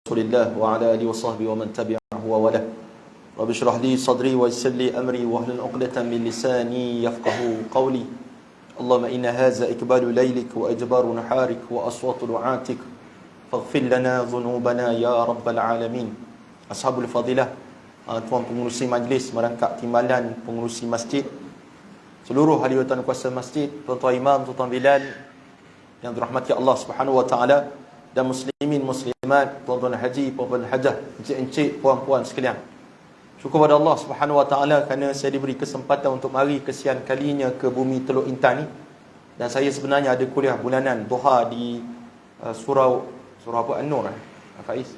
Rasulillah wa ala alihi wa sahbihi wa man tabi'ahu wa wala. Rabbi shrah li sadri wa yassir li amri wa hlul 'uqdatam min lisani yafqahu qawli. Allahumma inna hadza ikbalu laylik wa ijbaru naharik wa aswatu du'atik. Faghfir lana dhunubana ya rabbal alamin. Ashabul fadilah, tuan pengurusi majlis, merangkap timbalan pengurusi masjid, seluruh ahli watan kuasa masjid, tuan-tuan imam, tuan-tuan bilal yang dirahmati Allah Subhanahu wa taala, dan muslimin muslimat, tuan-tuan haji, puan-puan hajah, encik-encik, puan-puan sekalian. Syukur pada Allah Subhanahu wa taala kerana saya diberi kesempatan untuk mari kesian kalinya ke bumi Teluk Intan ni. Dan saya sebenarnya ada kuliah bulanan duha di surau apa, An-Nur Faiz?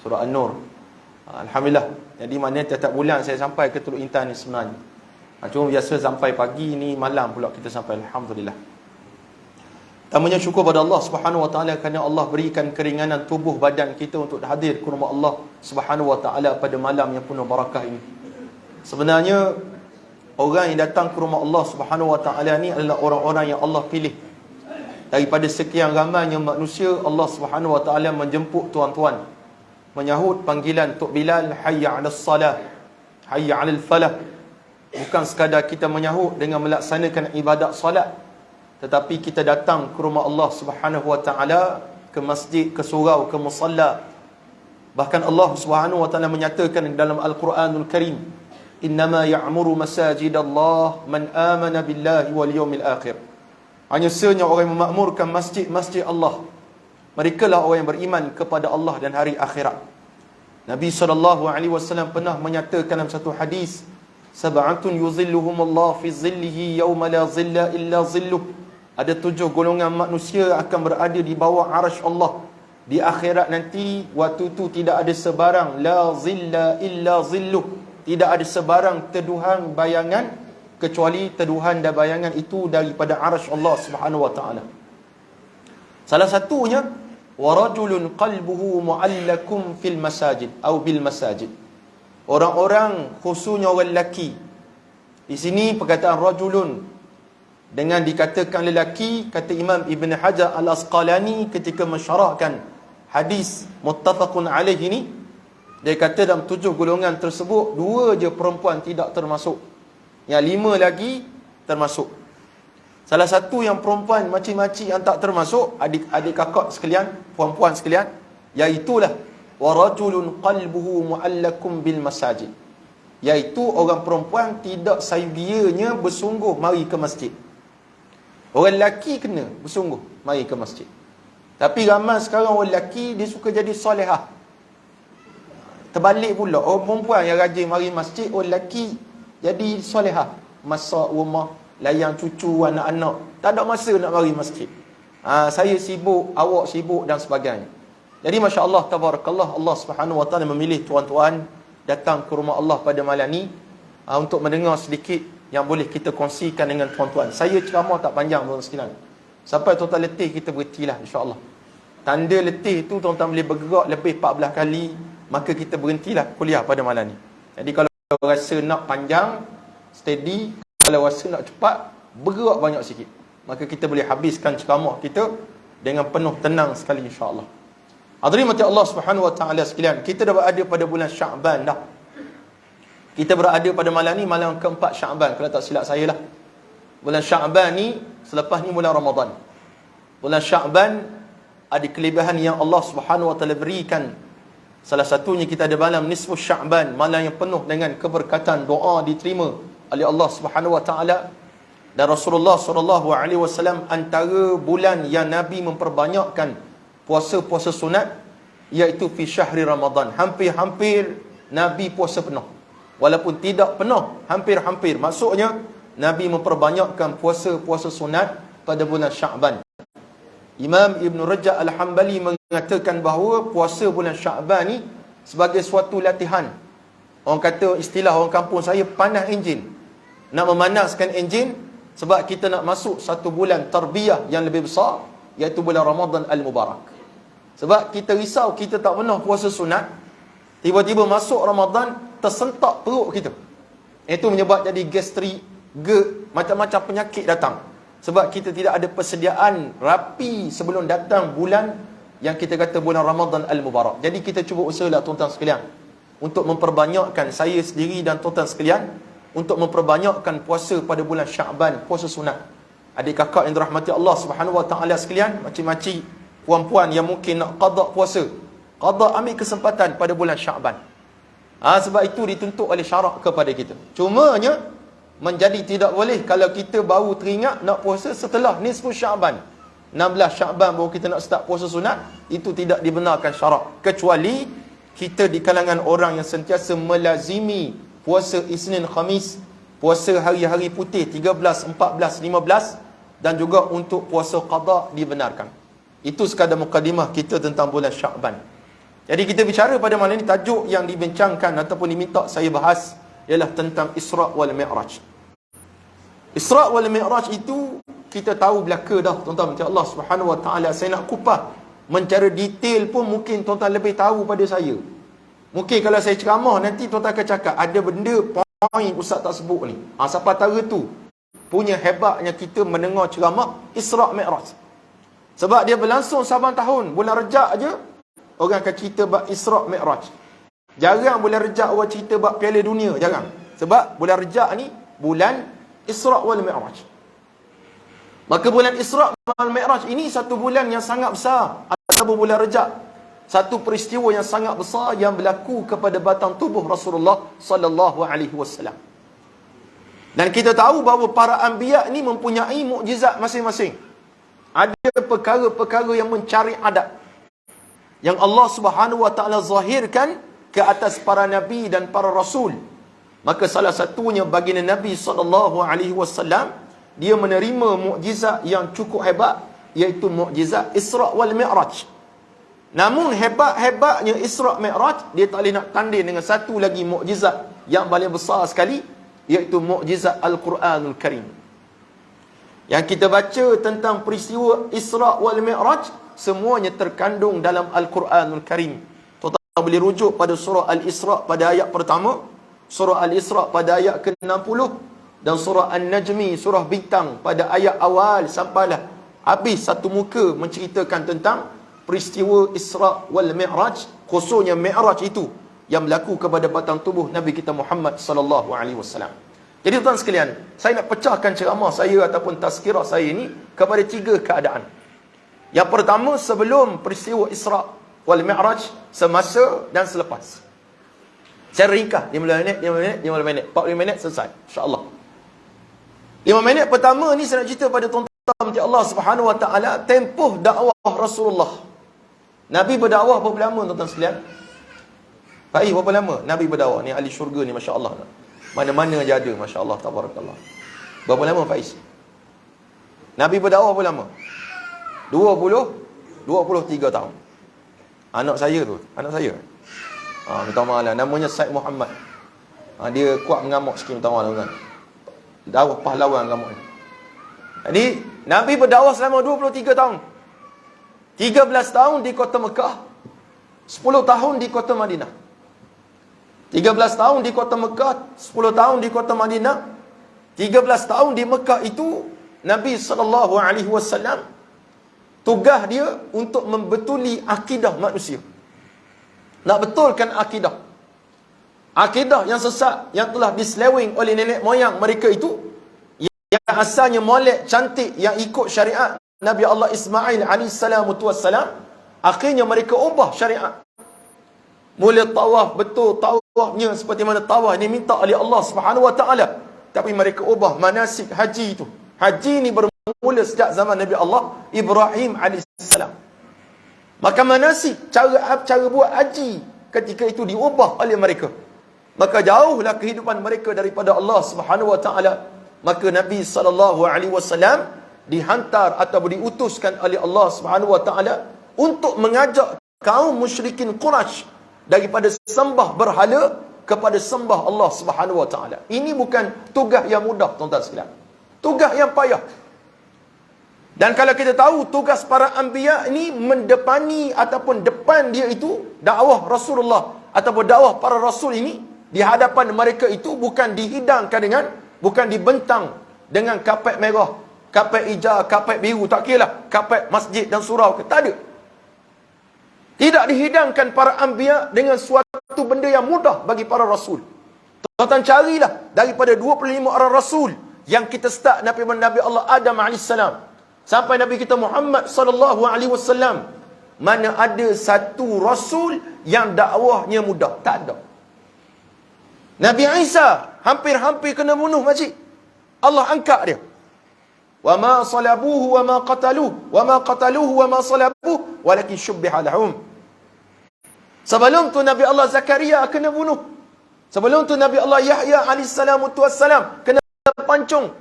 Surau An-Nur. Alhamdulillah. Jadi maknanya tiap-tiap bulan saya sampai ke Teluk Intan ni sebenarnya. Cuma biasa sampai pagi ni, malam pula kita sampai. Alhamdulillah. Pertamanya syukur pada Allah Subhanahu wa taala kerana Allah berikan keringanan tubuh badan kita untuk hadir ke rumah Allah Subhanahu wa taala pada malam yang penuh barakah ini. Sebenarnya orang yang datang ke rumah Allah Subhanahu wa taala ni adalah orang-orang yang Allah pilih. Daripada sekian ramainya manusia, Allah Subhanahu wa taala menjemput tuan-tuan, menyahut panggilan Tok Bilal, hayya 'alas salah, hayya 'alal falah. Bukan sekadar kita menyahut dengan melaksanakan ibadat solat, tetapi kita datang ke rumah Allah Subhanahu wa taala, ke masjid, ke surau, ke musalla. Bahkan Allah Subhanahu wa taala menyatakan dalam Al-Quranul Karim, innama ya'muru masajidallah man amana billahi wal yawmil akhir. Hanya sahaja orang yang memakmurkan masjid-masjid Allah, merekalah orang yang beriman kepada Allah dan hari akhirat. Nabi SAW pernah menyatakan dalam satu hadis, sab'atun yuzilluhumullah fi zillihi yawma la zilla illa zilluh. Ada 7 golongan manusia akan berada di bawah arasy Allah di akhirat nanti. Waktu itu tidak ada sebarang, la zilla illa zilluh, tidak ada sebarang teduhan bayangan kecuali teduhan dan bayangan itu daripada arasy Allah Subhanahu wa taala. Salah satunya wa rajulun qalbuhu mu'allakum fil masajid atau bil masajid. Orang-orang, khususnya orang lelaki. Di sini perkataan rajulun dengan dikatakan lelaki, kata Imam Ibn Hajar Al-Asqalani ketika mensyarahkan hadis muttafaqun alaih ini, dia kata dalam 7 golongan tersebut 2 je perempuan tidak termasuk, yang 5 lagi termasuk. Salah satu yang perempuan makcik-makcik yang tak termasuk, adik kakak sekalian, puan-puan sekalian, iaitulah wa rajulun qalbuhu mu'allakum bil masajid, iaitu orang perempuan tidak sayugianya bersungguh mari ke masjid. Orang lelaki kena bersungguh mari ke masjid. Tapi ramai sekarang orang lelaki dia suka jadi solehah. Terbalik pula, orang perempuan yang rajin mari masjid, orang lelaki jadi solehah, masak rumah, layan cucu, anak-anak, tak ada masa nak mari masjid. Saya sibuk, awak sibuk dan sebagainya. Jadi masya-Allah tabarakallah, Allah Subhanahu wa taala memilih tuan-tuan datang ke rumah Allah pada malam ni untuk mendengar sedikit yang boleh kita kongsikan dengan tuan-tuan. Saya ceramah tak panjang tuan-tuan sekalian. Sampai tuan-tuan letih, kita berhentilah insya-Allah. Tanda letih tu tuan-tuan boleh bergerak lebih 14 kali, maka kita berhentilah kuliah pada malam ni. Jadi kalau rasa nak panjang, steady. Kalau rasa nak cepat, bergerak banyak sikit, maka kita boleh habiskan ceramah kita dengan penuh tenang sekali insya-Allah. Hadirin mati Allah Subhanahu wa taala sekalian, kita dah berada pada bulan Syaban dah. Kita berada pada malam ni, malam keempat Syaban kalau tak silap saya lah. Bulan Syaban ni, selepas ni bulan Ramadan. Bulan Syaban ada kelebihan yang Allah Subhanahu wa taala berikan. Salah satunya kita ada malam nisfu Syaban, malam yang penuh dengan keberkatan, doa diterima oleh Allah Subhanahu wa taala. Dan Rasulullah sallallahu alaihi wasallam antara bulan yang Nabi memperbanyakkan puasa-puasa sunat, iaitu fi syahri Ramadan. Hampir-hampir Nabi puasa penuh. Walaupun tidak penuh, hampir-hampir. Maksudnya Nabi memperbanyakkan puasa-puasa sunat pada bulan Syaban. Imam Ibn Rajab Al-Hambali mengatakan bahawa puasa bulan Syaban ni sebagai suatu latihan. Orang kata, istilah orang kampung saya, panas enjin. Nak memanaskan enjin, sebab kita nak masuk satu bulan tarbiyah yang lebih besar, iaitu bulan Ramadan Al-Mubarak. Sebab kita risau kita tak pernah puasa sunat, tiba-tiba masuk Ramadan tersentak perut kita. Itu menyebab jadi gastrik, GERD, macam-macam penyakit datang. Sebab kita tidak ada persediaan rapi sebelum datang bulan yang kita kata bulan Ramadan Al-Mubarak. Jadi kita cuba usahalah tuan-tuan sekalian untuk memperbanyakkan, saya sendiri dan tuan-tuan sekalian, untuk memperbanyakkan puasa pada bulan Syaban, puasa sunat. Adik kakak yang dirahmati Allah Subhanahu Wa Taala sekalian, makcik-makcik, puan-puan yang mungkin nak qada puasa, qada ambil kesempatan pada bulan Syaban. Sebab itu dituntut oleh syarak kepada kita. Cumanya menjadi tidak boleh kalau kita baru teringat nak puasa setelah nisfu Syaban, 16 Syaban baru kita nak start puasa sunat. Itu tidak dibenarkan syarak, kecuali kita di kalangan orang yang sentiasa melazimi puasa Isnin Khamis, puasa hari-hari putih 13, 14, 15, dan juga untuk puasa qada dibenarkan. Itu sekadar mukadimah kita tentang bulan Syaban. Jadi kita bicara pada malam ini, tajuk yang dibincangkan ataupun diminta saya bahas ialah tentang Isra' wal Mi'raj. Isra' wal Mi'raj itu kita tahu belaka dah tuan-tuan, macam Allah Subhanahu Wa Taala. Saya nak kupas mencari detail pun mungkin tuan-tuan lebih tahu pada saya. Mungkin kalau saya ceramah nanti tuan-tuan akan cakap ada benda poin ustaz tak sebut ni. Siapa tahu tu punya hebatnya kita mendengar ceramah Isra' Mi'raj. Sebab dia berlangsung saban tahun, bulan Rejab aja orang akan cerita bab Isra' Mi'raj. Jarang bulan Rejab orang cerita bab Piala Dunia, jarang. Sebab bulan Rejab ni bulan Isra' wal Mi'raj. Maka bulan Isra' wal Mi'raj ini satu bulan yang sangat besar, ataupun bulan Rejab, satu peristiwa yang sangat besar yang berlaku kepada batang tubuh Rasulullah sallallahu alaihi wasallam. Dan kita tahu bahawa para anbiya ni mempunyai mukjizat masing-masing. Ada perkara-perkara yang mencari adat yang Allah Subhanahu Wa Taala zahirkan ke atas para nabi dan para rasul. Maka salah satunya baginda Nabi sallallahu alaihi wasallam, dia menerima mukjizat yang cukup hebat, iaitu mukjizat Isra' wal Mi'raj. Namun hebat-hebatnya Isra' Mi'raj, dia tak boleh nak tanding dengan satu lagi mukjizat yang paling besar sekali, iaitu mukjizat Al-Quranul Karim. Yang kita baca tentang peristiwa Isra' wal Mi'raj, semuanya terkandung dalam Al-Quranul Karim. Tuan-tuan boleh rujuk pada surah Al-Isra' pada ayat pertama, surah Al-Isra' pada ayat ke-60, dan surah An-Najmi, surah bintang, pada ayat awal sampailah habis satu muka menceritakan tentang peristiwa Isra' wal Mi'raj, khususnya Mi'raj itu yang berlaku kepada batang tubuh Nabi kita Muhammad sallallahu alaihi wasallam. Jadi tuan sekalian, saya nak pecahkan ceramah saya ataupun tazkirah saya ini kepada tiga keadaan. Yang pertama, sebelum peristiwa Isra' wal Mi'raj, semasa dan selepas. Saya ringkas 15 minit, 15 minit, 40 minit selesai, insya-Allah. 5 minit pertama ni saya nak cerita pada tuan-tuan macam Allah Subhanahu Wa Taala tempoh dakwah Rasulullah. Nabi berdakwah berapa lama tuan-tuan sekalian? Faiz, berapa lama Nabi berdakwah? Ni ahli syurga ni, masya-Allah. Mana-mana aja ada, masya-Allah, tabarakallah. Berapa lama Faiz? Nabi berdakwah berapa lama? 23 tahun. Anak saya tu, anak saya. Minta maaf lah, namanya Said Muhammad. Dia kuat mengamuk sikit, minta maaf lah, dakwah pahlawan kamu ni. Jadi Nabi berdakwah selama 23 tahun. 13 tahun di kota Mekah, 10 tahun di kota Madinah. 13 tahun di kota Mekah, 10 tahun di kota Madinah. 13 tahun di Mekah itu Nabi sallallahu alaihi wasallam tugas dia untuk membetuli akidah manusia. Nak betulkan akidah. Akidah yang sesat, yang telah diseleweng oleh nenek moyang mereka itu, yang asalnya molek, cantik, yang ikut syariat Nabi Allah Ismail alaihissalam, akhirnya mereka ubah syariat. Mula tawaf, betul tawafnya seperti mana tawaf ini minta oleh Allah Subhanahu Wa Taala, tapi mereka ubah manasik haji itu. Haji ini bermula sejak zaman Nabi Allah Ibrahim alaihissalam. Maka manasik, cara buat haji ketika itu diubah oleh mereka. Maka jauhlah kehidupan mereka daripada Allah Subhanahu Wa Taala. Maka Nabi sallallahu alaihi wasallam dihantar atau diutuskan oleh Allah Subhanahu Wa Taala untuk mengajak kaum musyrikin Quraisy daripada sembah berhala kepada sembah Allah Subhanahu Wa Taala. Ini bukan tugas yang mudah tuan-tuan sekalian. Tugas yang payah. Dan kalau kita tahu tugas para anbiya ini mendepani ataupun depan dia itu dakwah Rasulullah ataupun dakwah para rasul ini, di hadapan mereka itu bukan dihidangkan dengan, bukan dibentang dengan kapet merah, kapet hijau, kapet biru, tak kira lah, kapet masjid dan surau ke, tak ada. Tidak dihidangkan para anbiya dengan suatu benda yang mudah bagi para rasul. Tuan-tuan carilah daripada 25 orang rasul yang kita start daripada Nabi Allah Adam AS sampai Nabi kita Muhammad SAW, mana ada satu rasul yang dakwahnya mudah? Tak ada. Nabi Isa hampir-hampir kena bunuh makcik. Allah angkat dia. Wa ma salabuhu wa ma qataluhu wa ma qataluhu wa ma salabuhu walakin syubbiha lahum. Sebelum tu Nabi Allah Zakaria kena bunuh. Sebelum tu Nabi Allah Yahya alaihissalam kena pancung.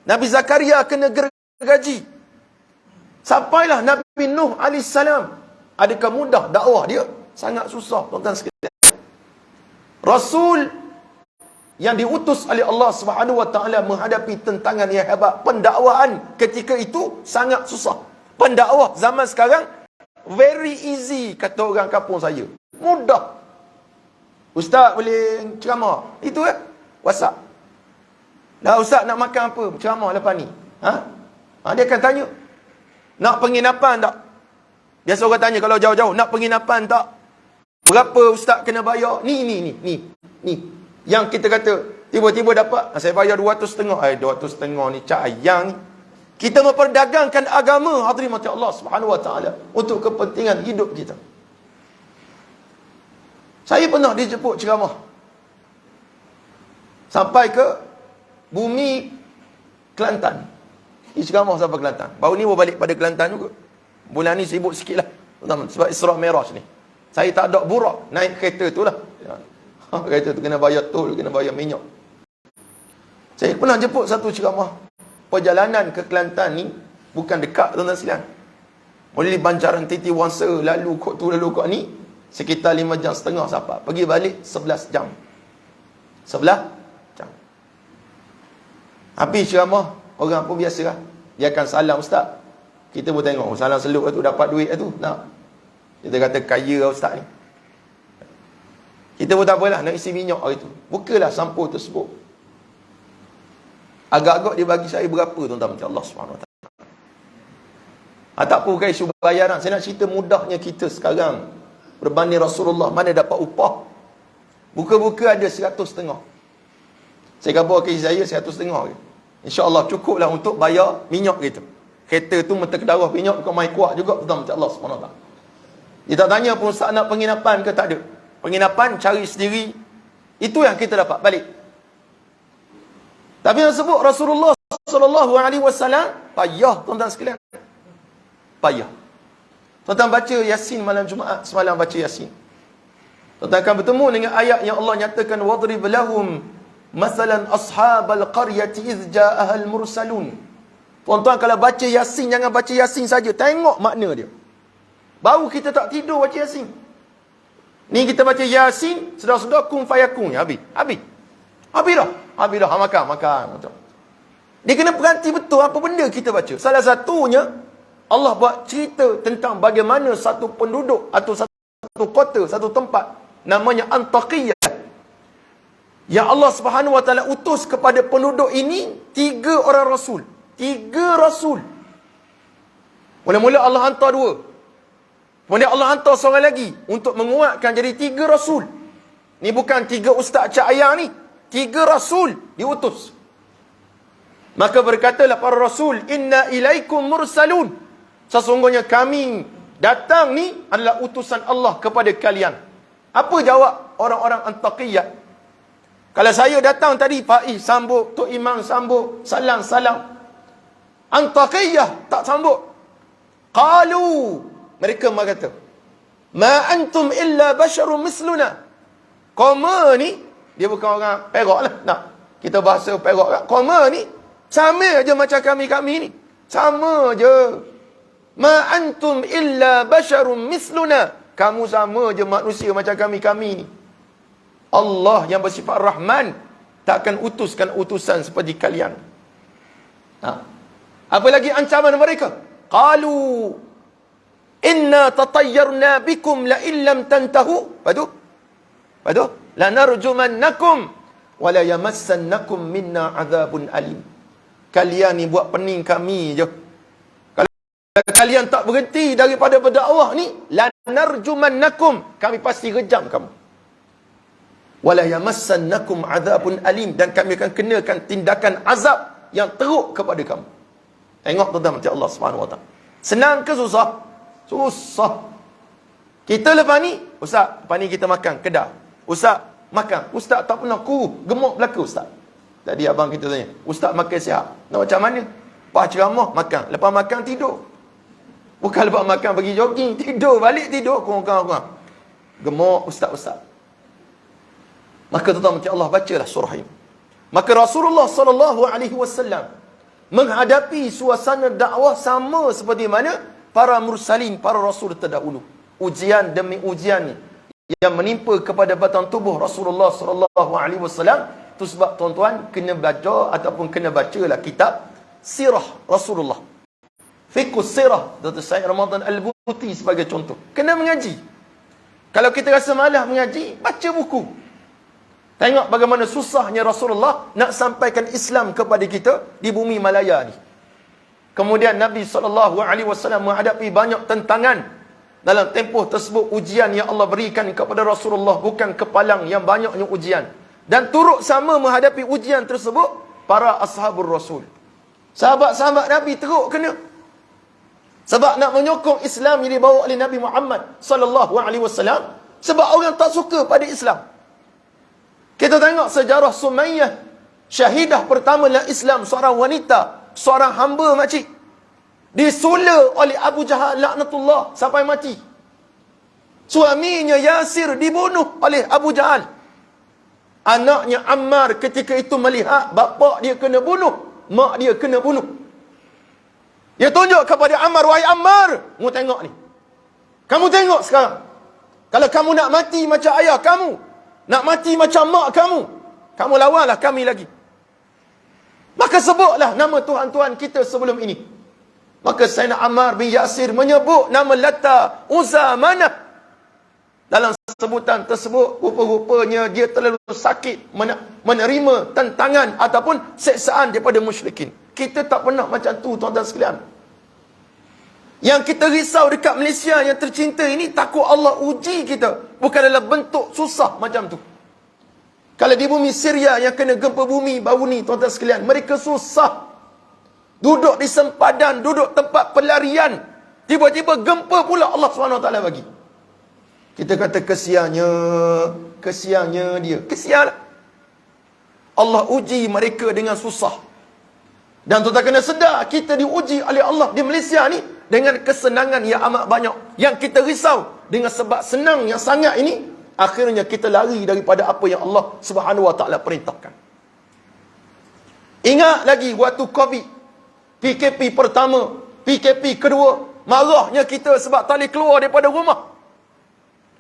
Nabi Zakaria kena gergaji. Sampailah Nabi Nuh alaihissalam. Adakah mudah dakwah dia? Sangat susah, tuan-tuan sekalian. Rasul yang diutus oleh Allah Subhanahu Wa Taala menghadapi tentangan yang hebat. Pendakwaan ketika itu sangat susah. Pendakwah zaman sekarang very easy, kata orang kampung saya. Mudah. Ustaz boleh ceramah. Itu WhatsApp. Dah ustaz nak makan apa? Ceramah lepas ni. Dia akan tanya. Nak penginapan tak? Biasa orang tanya kalau jauh-jauh, nak penginapan tak? Berapa ustaz kena bayar? Ni. Yang kita kata, tiba-tiba dapat, saya bayar 200.5. 200.5 ni cayang ni. Kita memperdagangkan agama, hadirin mati Allah Subhanahu Wa Taala, untuk kepentingan hidup kita. Saya pernah dijemput ceramah. Sampai ke bumi Kelantan. Ini ceramah sampai Kelantan. Baru ni balik pada Kelantan juga. Bulan ni sibuk sikit lah. Sebab Isra' Miraj ni. Saya tak ada burak naik kereta tu lah. Kereta tu kena bayar tol, kena bayar minyak. Saya pernah jemput satu ceramah. Perjalanan ke Kelantan ni bukan dekat, tuan-tuan sekalian. Mulai Banjaran Titi Wangsa, lalu kok tu, lalu kok ni, sekitar 5 jam setengah sampai. Pergi balik 11 jam. 11 jam. Habis ceramah, orang pun biasa lah. Dia akan salam ustaz. Kita pun tengok, salam seluk tu, dapat duit tu. Nak. Kita kata kaya ustaz ni. Kita pun tak apalah, nak isi minyak hari tu. Bukalah sampul tersebut. Agak-agak dia bagi saya berapa, tuan-tuan, Allah SWT. Tak apa guys, isu bayaran. Saya nak cerita mudahnya kita sekarang berbanding Rasulullah, mana dapat upah. Buka-buka ada 100.5. Saya khabar ke saya 100.5. InsyaAllah cukuplah untuk bayar minyak kita. Kereta tu mata kedarah minyak bukan main kuat juga, tuan-tuan, Allah SWT. Dia tak tanya pun ustaz nak penginapan ke, tak ada. Penginapan cari sendiri. Itu yang kita dapat balik. Tapi yang sebut Rasulullah SAW payah, tuan-tuan sekalian. Payah. Tuan-tuan baca Yasin malam Jumaat, semalam baca Yasin. Tuan-tuan akan bertemu dengan ayat yang Allah nyatakan wadrib lahum masalan ashabal qaryati idh ja'ahal mursalun. Tuan-tuan kalau baca Yasin, jangan baca Yasin saja, tengok makna dia. Baru kita tak tidur baca Yasin. Ni kita baca Yasin, sedar-sedar kun fayakun, habis dah. Makan. Dia kena perhati betul apa benda kita baca. Salah satunya, Allah buat cerita tentang bagaimana satu penduduk atau satu kota, satu tempat, namanya Antaqiyah, yang Allah Subhanahu Wa Taala utus kepada penduduk ini 3 orang rasul. 3 rasul. Mula-mula Allah hantar 2. Kemudian Allah hantar seorang lagi untuk menguatkan jadi 3 rasul. Ni bukan 3 ustaz cak ayah ni. 3 rasul diutus. Maka berkatalah para rasul, inna ilaikum mursalun. Sesungguhnya kami datang ni adalah utusan Allah kepada kalian. Apa jawab orang-orang Antaqiyah? Kalau saya datang tadi, Pak sambut, Tok Imam sambut, salam. Antaqiyah tak sambut. Qalu, mereka berkata, ma antum illa basharun misluna. Koma ni, dia bukan orang Perak lah. Nah, kita bahasa Perak lah. Koma ni, sama je macam kami ni. Sama je. Ma antum illa basharun misluna. Kamu sama je manusia macam kami ni. Allah yang bersifat Rahman takkan utuskan utusan seperti kalian. Apa lagi ancaman mereka? Qalu inna tatayyarna bikum la illam tantahu. Padu lanarjumannakum wa la yamassannakum minna adzabun alim. Kalian ni buat pening kami je. Kalau kalian tak berhenti daripada berdakwah ni, narjumannakum, kami pasti rejam kamu. Wala yamassannakum adzabun alim, dan kami akan kenakan tindakan azab yang teruk kepada kamu. Tengok tuan-tuan macam Allah Subhanahu Wa Taala. Senang ke susah? Susah. Kita lepas ni, ustaz, lepas ni kita makan kedah. Ustaz, makan. Ustaz tak pernah gemuk belaka ustaz. Tadi abang kita tanya, ustaz makan sihat. Nak macam mana? Lepas ceramah, makan. Lepas makan, tidur. Bukan lepas makan pergi jogging, tidur. Balik tidur, kurang-kurang. Gemuk ustaz-ustaz. Maka tuan-tuan macam Allah, bacalah surah ini. Maka Rasulullah SAW menghadapi suasana dakwah sama seperti mana para mursalin, para rasul terdahulu. Ujian demi ujian ni yang menimpa kepada batang tubuh Rasulullah SAW. Itu sebab tuan-tuan kena baca ataupun kena bacalah kitab sirah Rasulullah. Fiqh sirah Dr. Syed Ramadan Al-Buti sebagai contoh. Kena mengaji. Kalau kita rasa malas mengaji, baca buku. Tengok bagaimana susahnya Rasulullah nak sampaikan Islam kepada kita di bumi Malaya ni. Kemudian Nabi SAW menghadapi banyak tentangan dalam tempoh tersebut. Ujian yang Allah berikan kepada Rasulullah bukan kepalang yang banyaknya ujian. Dan turut sama menghadapi ujian tersebut para ashabur Rasul. Sahabat-sahabat Nabi teruk kena. Sebab nak menyokong Islam yang dibawa oleh Nabi Muhammad SAW. Sebab orang tak suka pada Islam. Kita tengok sejarah Sumayyah, syahidah pertama dalam Islam, seorang wanita, seorang hamba makcik. Disula oleh Abu Jahal laknatullah sampai mati. Suaminya Yasir dibunuh oleh Abu Jahal. Anaknya Ammar ketika itu melihat bapa dia kena bunuh, mak dia kena bunuh. Dia tunjuk kepada Ammar, wahai Ammar, kamu tengok ni. Kamu tengok sekarang. Kalau kamu nak mati macam ayah kamu, nak mati macam mak kamu, kamu lawanlah kami lagi. Maka sebutlah nama Tuhan-Tuhan kita sebelum ini. Maka Sayyidina Ammar bin Yasir menyebut nama Lata, Uzza, Manah. Dalam sebutan tersebut, rupa-rupanya dia terlalu sakit menerima tentangan ataupun seksaan daripada musyrikin. Kita tak pernah macam tu, tuan-tuan sekalian. Yang kita risau dekat Malaysia yang tercinta ini, takut Allah uji kita. Bukan dalam bentuk susah macam tu. Kalau di bumi Syria yang kena gempa bumi baru ni, tuan-tuan sekalian, mereka susah. Duduk di sempadan, duduk tempat pelarian. Tiba-tiba gempa pula Allah SWT bagi. Kita kata kesiannya dia. Kesianlah. Allah uji mereka dengan susah. Dan tuan-tuan kena sedar, kita diuji oleh Allah di Malaysia ni dengan kesenangan yang amat banyak. Yang kita risau dengan sebab senang yang sangat ini, akhirnya kita lari daripada apa yang Allah Subhanahu Wa Taala perintahkan. Ingat lagi waktu Covid, PKP pertama, PKP kedua, marahnya kita sebab tak boleh keluar daripada rumah.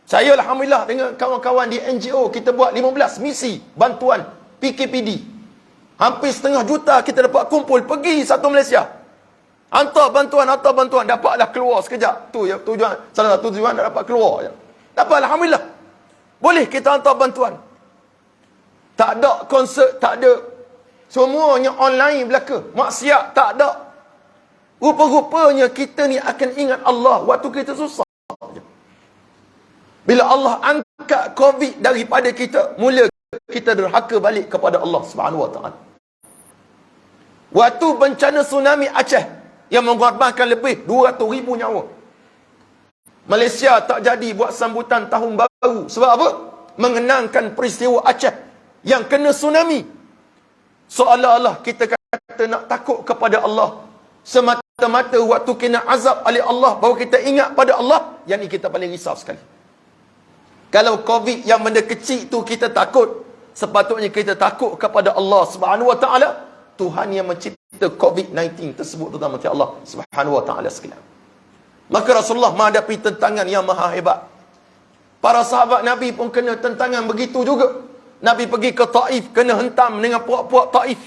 Saya alhamdulillah dengan kawan-kawan di NGO, kita buat 15 misi bantuan PKPD. Hampir 1,5 juta kita dapat kumpul pergi satu Malaysia. Hantar bantuan, dapatlah keluar sekejap. Tu ya tujuan, salah satu tujuan nak dapat keluar je. Dapat alhamdulillah. Boleh kita hantar bantuan. Tak ada konsert, tak ada. Semuanya online belaka. Maksiat tak ada. Rupa-rupanya kita ni akan ingat Allah waktu kita susah. Bila Allah angkat Covid daripada kita, mula kita derhaka balik kepada Allah Subhanahu Wa Taala. Waktu bencana tsunami Aceh yang mengorbankan lebih 200,000 nyawa, Malaysia tak jadi buat sambutan tahun baru. Sebab apa? Mengenangkan peristiwa Aceh yang kena tsunami. Seolah-olah kita kata nak takut kepada Allah. Semata-mata waktu kena azab oleh Allah, baru kita ingat pada Allah. Yang ni kita paling risau sekali. Kalau Covid yang benda kecil tu kita takut, sepatutnya kita takut kepada Allah Subhanahu Wa Taala, Tuhan yang mencipta COVID-19 tersebut, tuan-tuan macam Allah Subhanahu Wa Taala sekalian. Maka Rasulullah menghadapi tentangan yang maha hebat. Para sahabat Nabi pun kena tentangan begitu juga. Nabi pergi ke Taif, kena hentam dengan puak-puak Taif.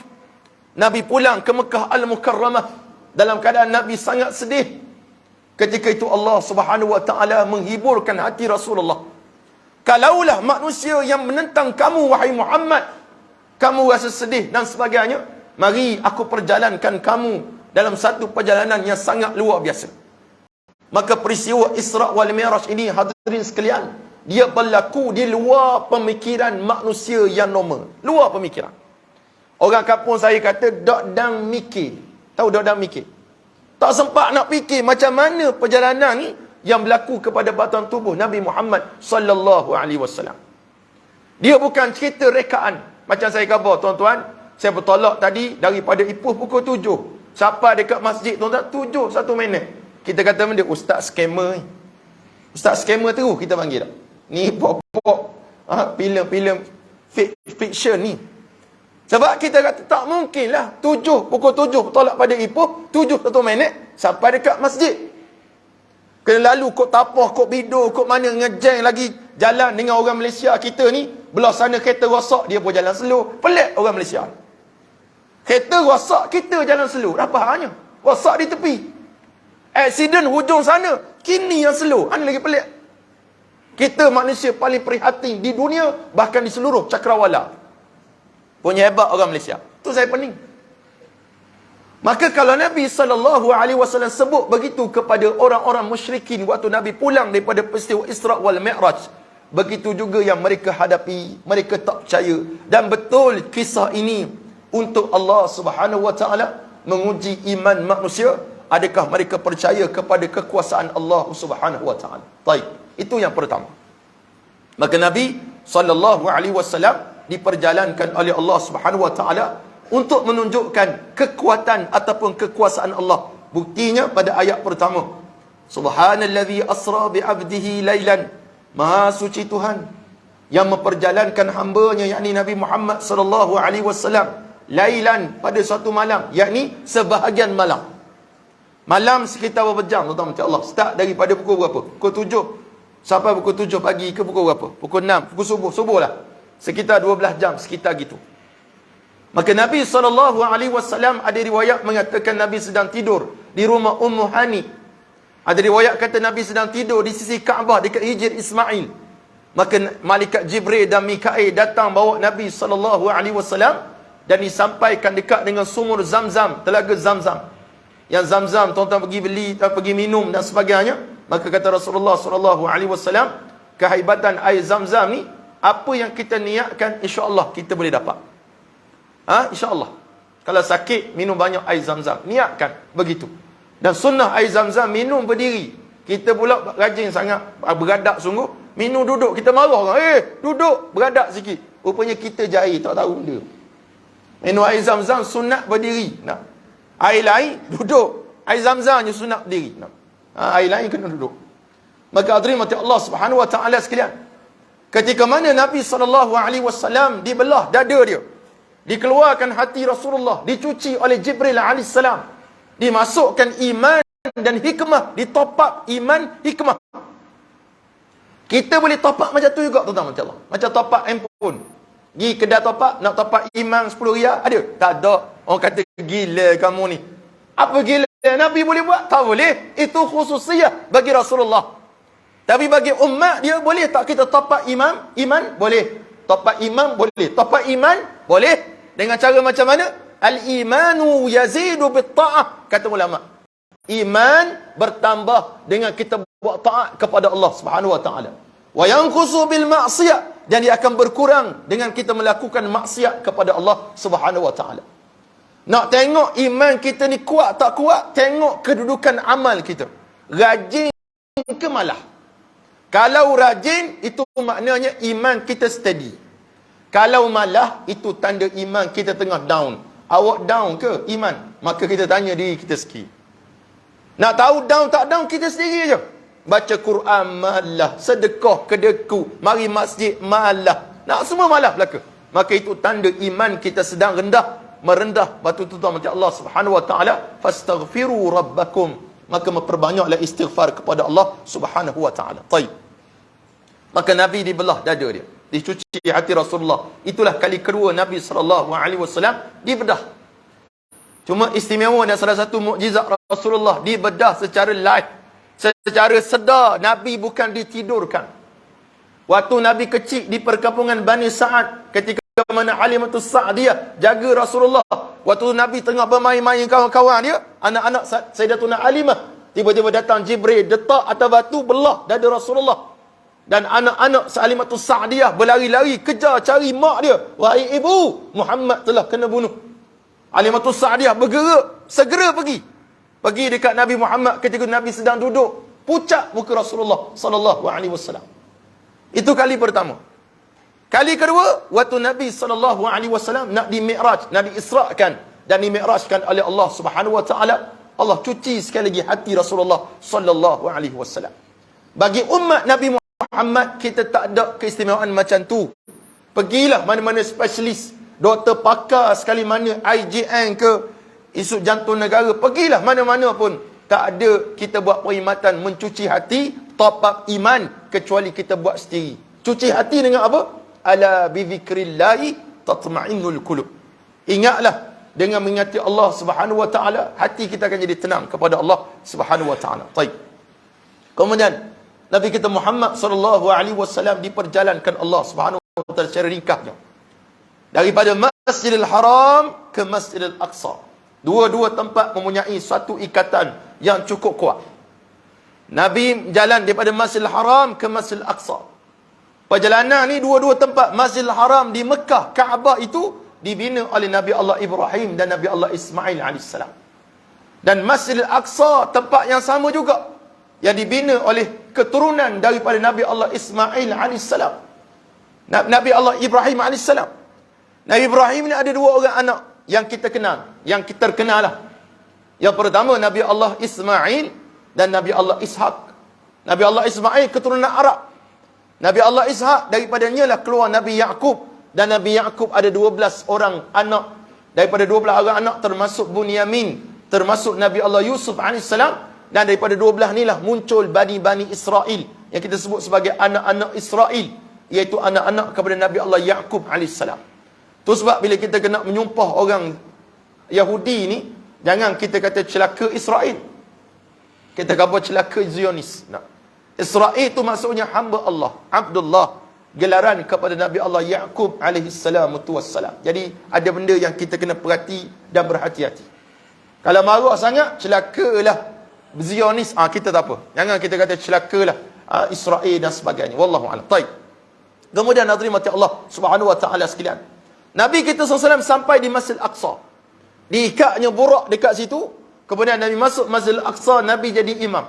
Nabi pulang ke Mekah Al-Mukarramah dalam keadaan Nabi sangat sedih. Ketika itu Allah Subhanahu Wa Taala menghiburkan hati Rasulullah. Kalaulah manusia yang menentang kamu, wahai Muhammad, kamu rasa sedih dan sebagainya, mari aku perjalankan kamu dalam satu perjalanan yang sangat luar biasa. Maka peristiwa Isra' wal Mi'raj ini, hadirin sekalian, dia berlaku di luar pemikiran manusia yang normal. Luar pemikiran. Orang kampung saya kata, dok dang mikir. Tahu dok dang mikir? Tak sempat nak fikir macam mana perjalanan ni yang berlaku kepada batang tubuh Nabi Muhammad sallallahu alaihi wasallam. Dia bukan cerita rekaan. Macam saya khabar, tuan-tuan, saya bertolak tadi daripada Ipoh pukul 7. Sampai dekat masjid, tuan-tuan, 7, 1 minit. Kita kata benda, ustaz scammer ni. Ustaz scammer terus kita panggil tak? Ni pok-pok, filem-filem fiction ni. Sebab kita kata, tak mungkin lah. Pukul 7 tolak pada Ipoh, 7, 1 minit, sampai dekat masjid. Kena lalu kok tapah, kok bido, kok mana, ngejeng lagi jalan dengan orang Malaysia kita ni. Belah sana kereta rosak, dia pun jalan slow. Pelik orang Malaysia. Kereta rosak, kita jalan slow. Apa halnya? Rosak di tepi. Aksiden hujung sana, kini yang slow. Ini lagi pelik. Kita manusia paling prihatin di dunia, bahkan di seluruh cakrawala. Punya hebat orang Malaysia. Tu saya pening. Maka kalau Nabi SAW sebut begitu kepada orang-orang musyrikin waktu Nabi pulang daripada peristiwa Isra' wal Mi'raj, begitu juga yang mereka hadapi. Mereka tak percaya. Dan betul kisah ini untuk Allah Subhanahu Wa Taala menguji iman manusia. Adakah mereka percaya kepada kekuasaan Allah Subhanahu Wa Taala? Baik, itu yang pertama. Maka Nabi SAW diperjalankan oleh Allah Subhanahu Wa Taala untuk menunjukkan kekuatan ataupun kekuasaan Allah. Buktinya pada ayat pertama. Subhanallazi asra bi'abdihi lailan. Maha suci Tuhan yang memperjalankan hamba-Nya, yakni Nabi Muhammad sallallahu alaihi wasallam, lailan, pada suatu malam, yakni sebahagian malam. Malam sekitar berapa jam, tuan-tuan macam Allah? Start daripada pukul berapa? Pukul 7 sampai pukul 7 pagi ke pukul berapa? Pukul 6, pukul subuh lah. Sekitar 12 jam, sekitar gitu. Maka Nabi SAW ada riwayat mengatakan Nabi sedang tidur di rumah Ummu Hani. Ada riwayat kata Nabi sedang tidur di sisi Kaabah dekat Hijr Ismail. Maka malaikat Jibril dan Mikail datang bawa Nabi SAW dan disampaikan dekat dengan sumur Zamzam, telaga Zamzam. Yang Zamzam tuan-tuan pergi beli, pergi minum dan sebagainya. Maka kata Rasulullah SAW, kehebatan air Zamzam ni, apa yang kita niatkan, insya-Allah kita boleh dapat. InsyaAllah. Kalau sakit, minum banyak air Zamzam. Niatkan begitu. Dan sunnah air Zamzam minum berdiri. Kita pula rajin sangat, beradak sungguh. Minum duduk, kita marah orang. Duduk, beradak sikit. Rupanya kita jahil, tak tahu benda. Minum air Zamzam sunat berdiri. Nah. Air lain, duduk. Air Zamzam je sunat berdiri. Nah. Air lain kena duduk. Maka hadirin mati Allah Subhanahu Wa Taala sekalian, ketika mana Nabi SAW dibelah dada dia, dikeluarkan hati Rasulullah, dicuci oleh Jibril AS, dimasukkan iman dan hikmah, ditop up iman, hikmah. Kita boleh top up macam tu juga, tuan-tuan macam Allah. Macam top up handphone. Pergi kedai top up, nak top up iman 10 riyal, ada? Tak ada. Orang kata, gila kamu ni. Apa gila? Nabi boleh buat? Tak boleh. Itu khususiyah bagi Rasulullah. Tapi bagi umat dia, boleh tak kita top up iman? Iman? Boleh. Top up iman? Boleh. Top up iman? Boleh. Dengan cara macam mana? Al-imanu yazidu bitta'ah, kata ulama. Iman bertambah dengan kita buat taat kepada Allah Subhanahu Wa Taala. Wa yanqusu bil ma'siyah, dan dia akan berkurang dengan kita melakukan maksiat kepada Allah Subhanahu Wa Taala. Nak tengok iman kita ni kuat tak kuat, tengok kedudukan amal kita. Rajin ke malah? Kalau rajin, itu maknanya iman kita steady. Kalau malah, itu tanda iman kita tengah down. Awak down ke iman? Maka kita tanya diri kita sikit. Nak tahu down tak down, kita sendiri je. Baca Quran malah, sedekah kedeku, mari masjid malah. Nak semua malah belaka. Maka itu tanda iman kita sedang merendah. Batu tuan macam Allah Subhanahu Wa Taala, fastaghfiru rabbakum. Maka memperbanyaklah istighfar kepada Allah Subhanahu Wa Taala. Baik. Maka Nabi dibelah dada dia, dicuci hati Rasulullah. Itulah kali kedua Nabi SAW dibedah. Cuma istimewa dan salah satu mukjizat Rasulullah, dibedah secara live, secara sedar. Nabi bukan ditidurkan. Waktu Nabi kecil di perkampungan Bani Sa'ad, ketika mana Halimatus Sa'diyah jaga Rasulullah, waktu Nabi tengah bermain-main kawan-kawan dia, anak-anak Sayyidatuna Halimah, tiba-tiba datang Jibril, detak atas batu, belah dada Rasulullah. Dan anak-anak Salimatus Sa'diyah berlari-lari kejar cari mak dia. Wahai ibu, Muhammad telah kena bunuh. Salimatus Sa'diyah bergerak, segera pergi. Pergi dekat Nabi Muhammad ketika Nabi sedang duduk. Pucat muka Rasulullah sallallahu alaihi wasallam. Itu kali pertama. Kali kedua, waktu Nabi sallallahu alaihi wasallam nak di-mi'raj, nak di-isra'kan dan di-mi'rajkan oleh Allah Subhanahu wa taala, Allah cuci sekali lagi hati Rasulullah sallallahu alaihi wasallam. Bagi umat Nabi Muhammad, kita tak ada keistimewaan macam tu. Pergilah mana-mana spesialis, doktor pakar sekali mana, IJN ke, Institut Jantung Negara, pergilah mana-mana pun. Tak ada kita buat perkhidmatan mencuci hati, top up iman, kecuali kita buat sendiri. Cuci hati dengan apa? Ala bizikrillahi tatma'innul qulub. Ingatlah, dengan mengingati Allah Subhanahu wa taala, hati kita akan jadi tenang kepada Allah Subhanahu wa taala. Baik. Kemudian Nabi kita Muhammad sallallahu alaihi wasallam diperjalankan Allah Subhanahu wa taala secara ringkasnya daripada Masjidil Haram ke Masjidil Aqsa. Dua-dua tempat mempunyai satu ikatan yang cukup kuat. Nabi jalan daripada Masjidil Haram ke Masjidil Aqsa. Perjalanan ni dua-dua tempat. Masjidil Haram di Mekah, Kaabah itu dibina oleh Nabi Allah Ibrahim dan Nabi Allah Ismail AS. Dan Masjidil Aqsa tempat yang sama juga, yang dibina oleh keturunan daripada Nabi Allah Ismail AS. Nabi Allah Ibrahim AS. Nabi Ibrahim ni ada dua orang anak yang kita kenal, yang kita terkenal lah. Yang pertama Nabi Allah Ismail dan Nabi Allah Ishaq. Nabi Allah Ismail keturunan Arab. Nabi Allah Ishaq daripadanya lah keluar Nabi Yaqub. Dan Nabi Yaqub ada 12 orang anak. Daripada 12 orang anak termasuk Bunyamin, termasuk Nabi Allah Yusuf AS. Dan daripada 12 ni lah muncul Bani Israel, yang kita sebut sebagai anak-anak Israel, iaitu anak-anak kepada Nabi Allah Yaqub AS. Tu sebab bila kita kena menyumpah orang Yahudi ni, jangan kita kata celaka Israel. Kita kata celaka Zionis. Nah. Israel itu maksudnya hamba Allah, Abdullah, gelaran kepada Nabi Allah Yaqub alaihi salatu wassalam. Jadi ada benda yang kita kena perhati dan berhati-hati. Kalau marah sangat, celakalah Zionis, kita tak apa. Jangan kita kata celakalah Israel dan sebagainya. Wallahu a'lam. Baik. Kemudian hadirin mati Allah Subhanahu wa taala sekalian, Nabi kita SAW sampai di Masjid Aqsa. Diikatnya burak dekat situ. Kemudian Nabi masuk Masjid Aqsa, Nabi jadi imam.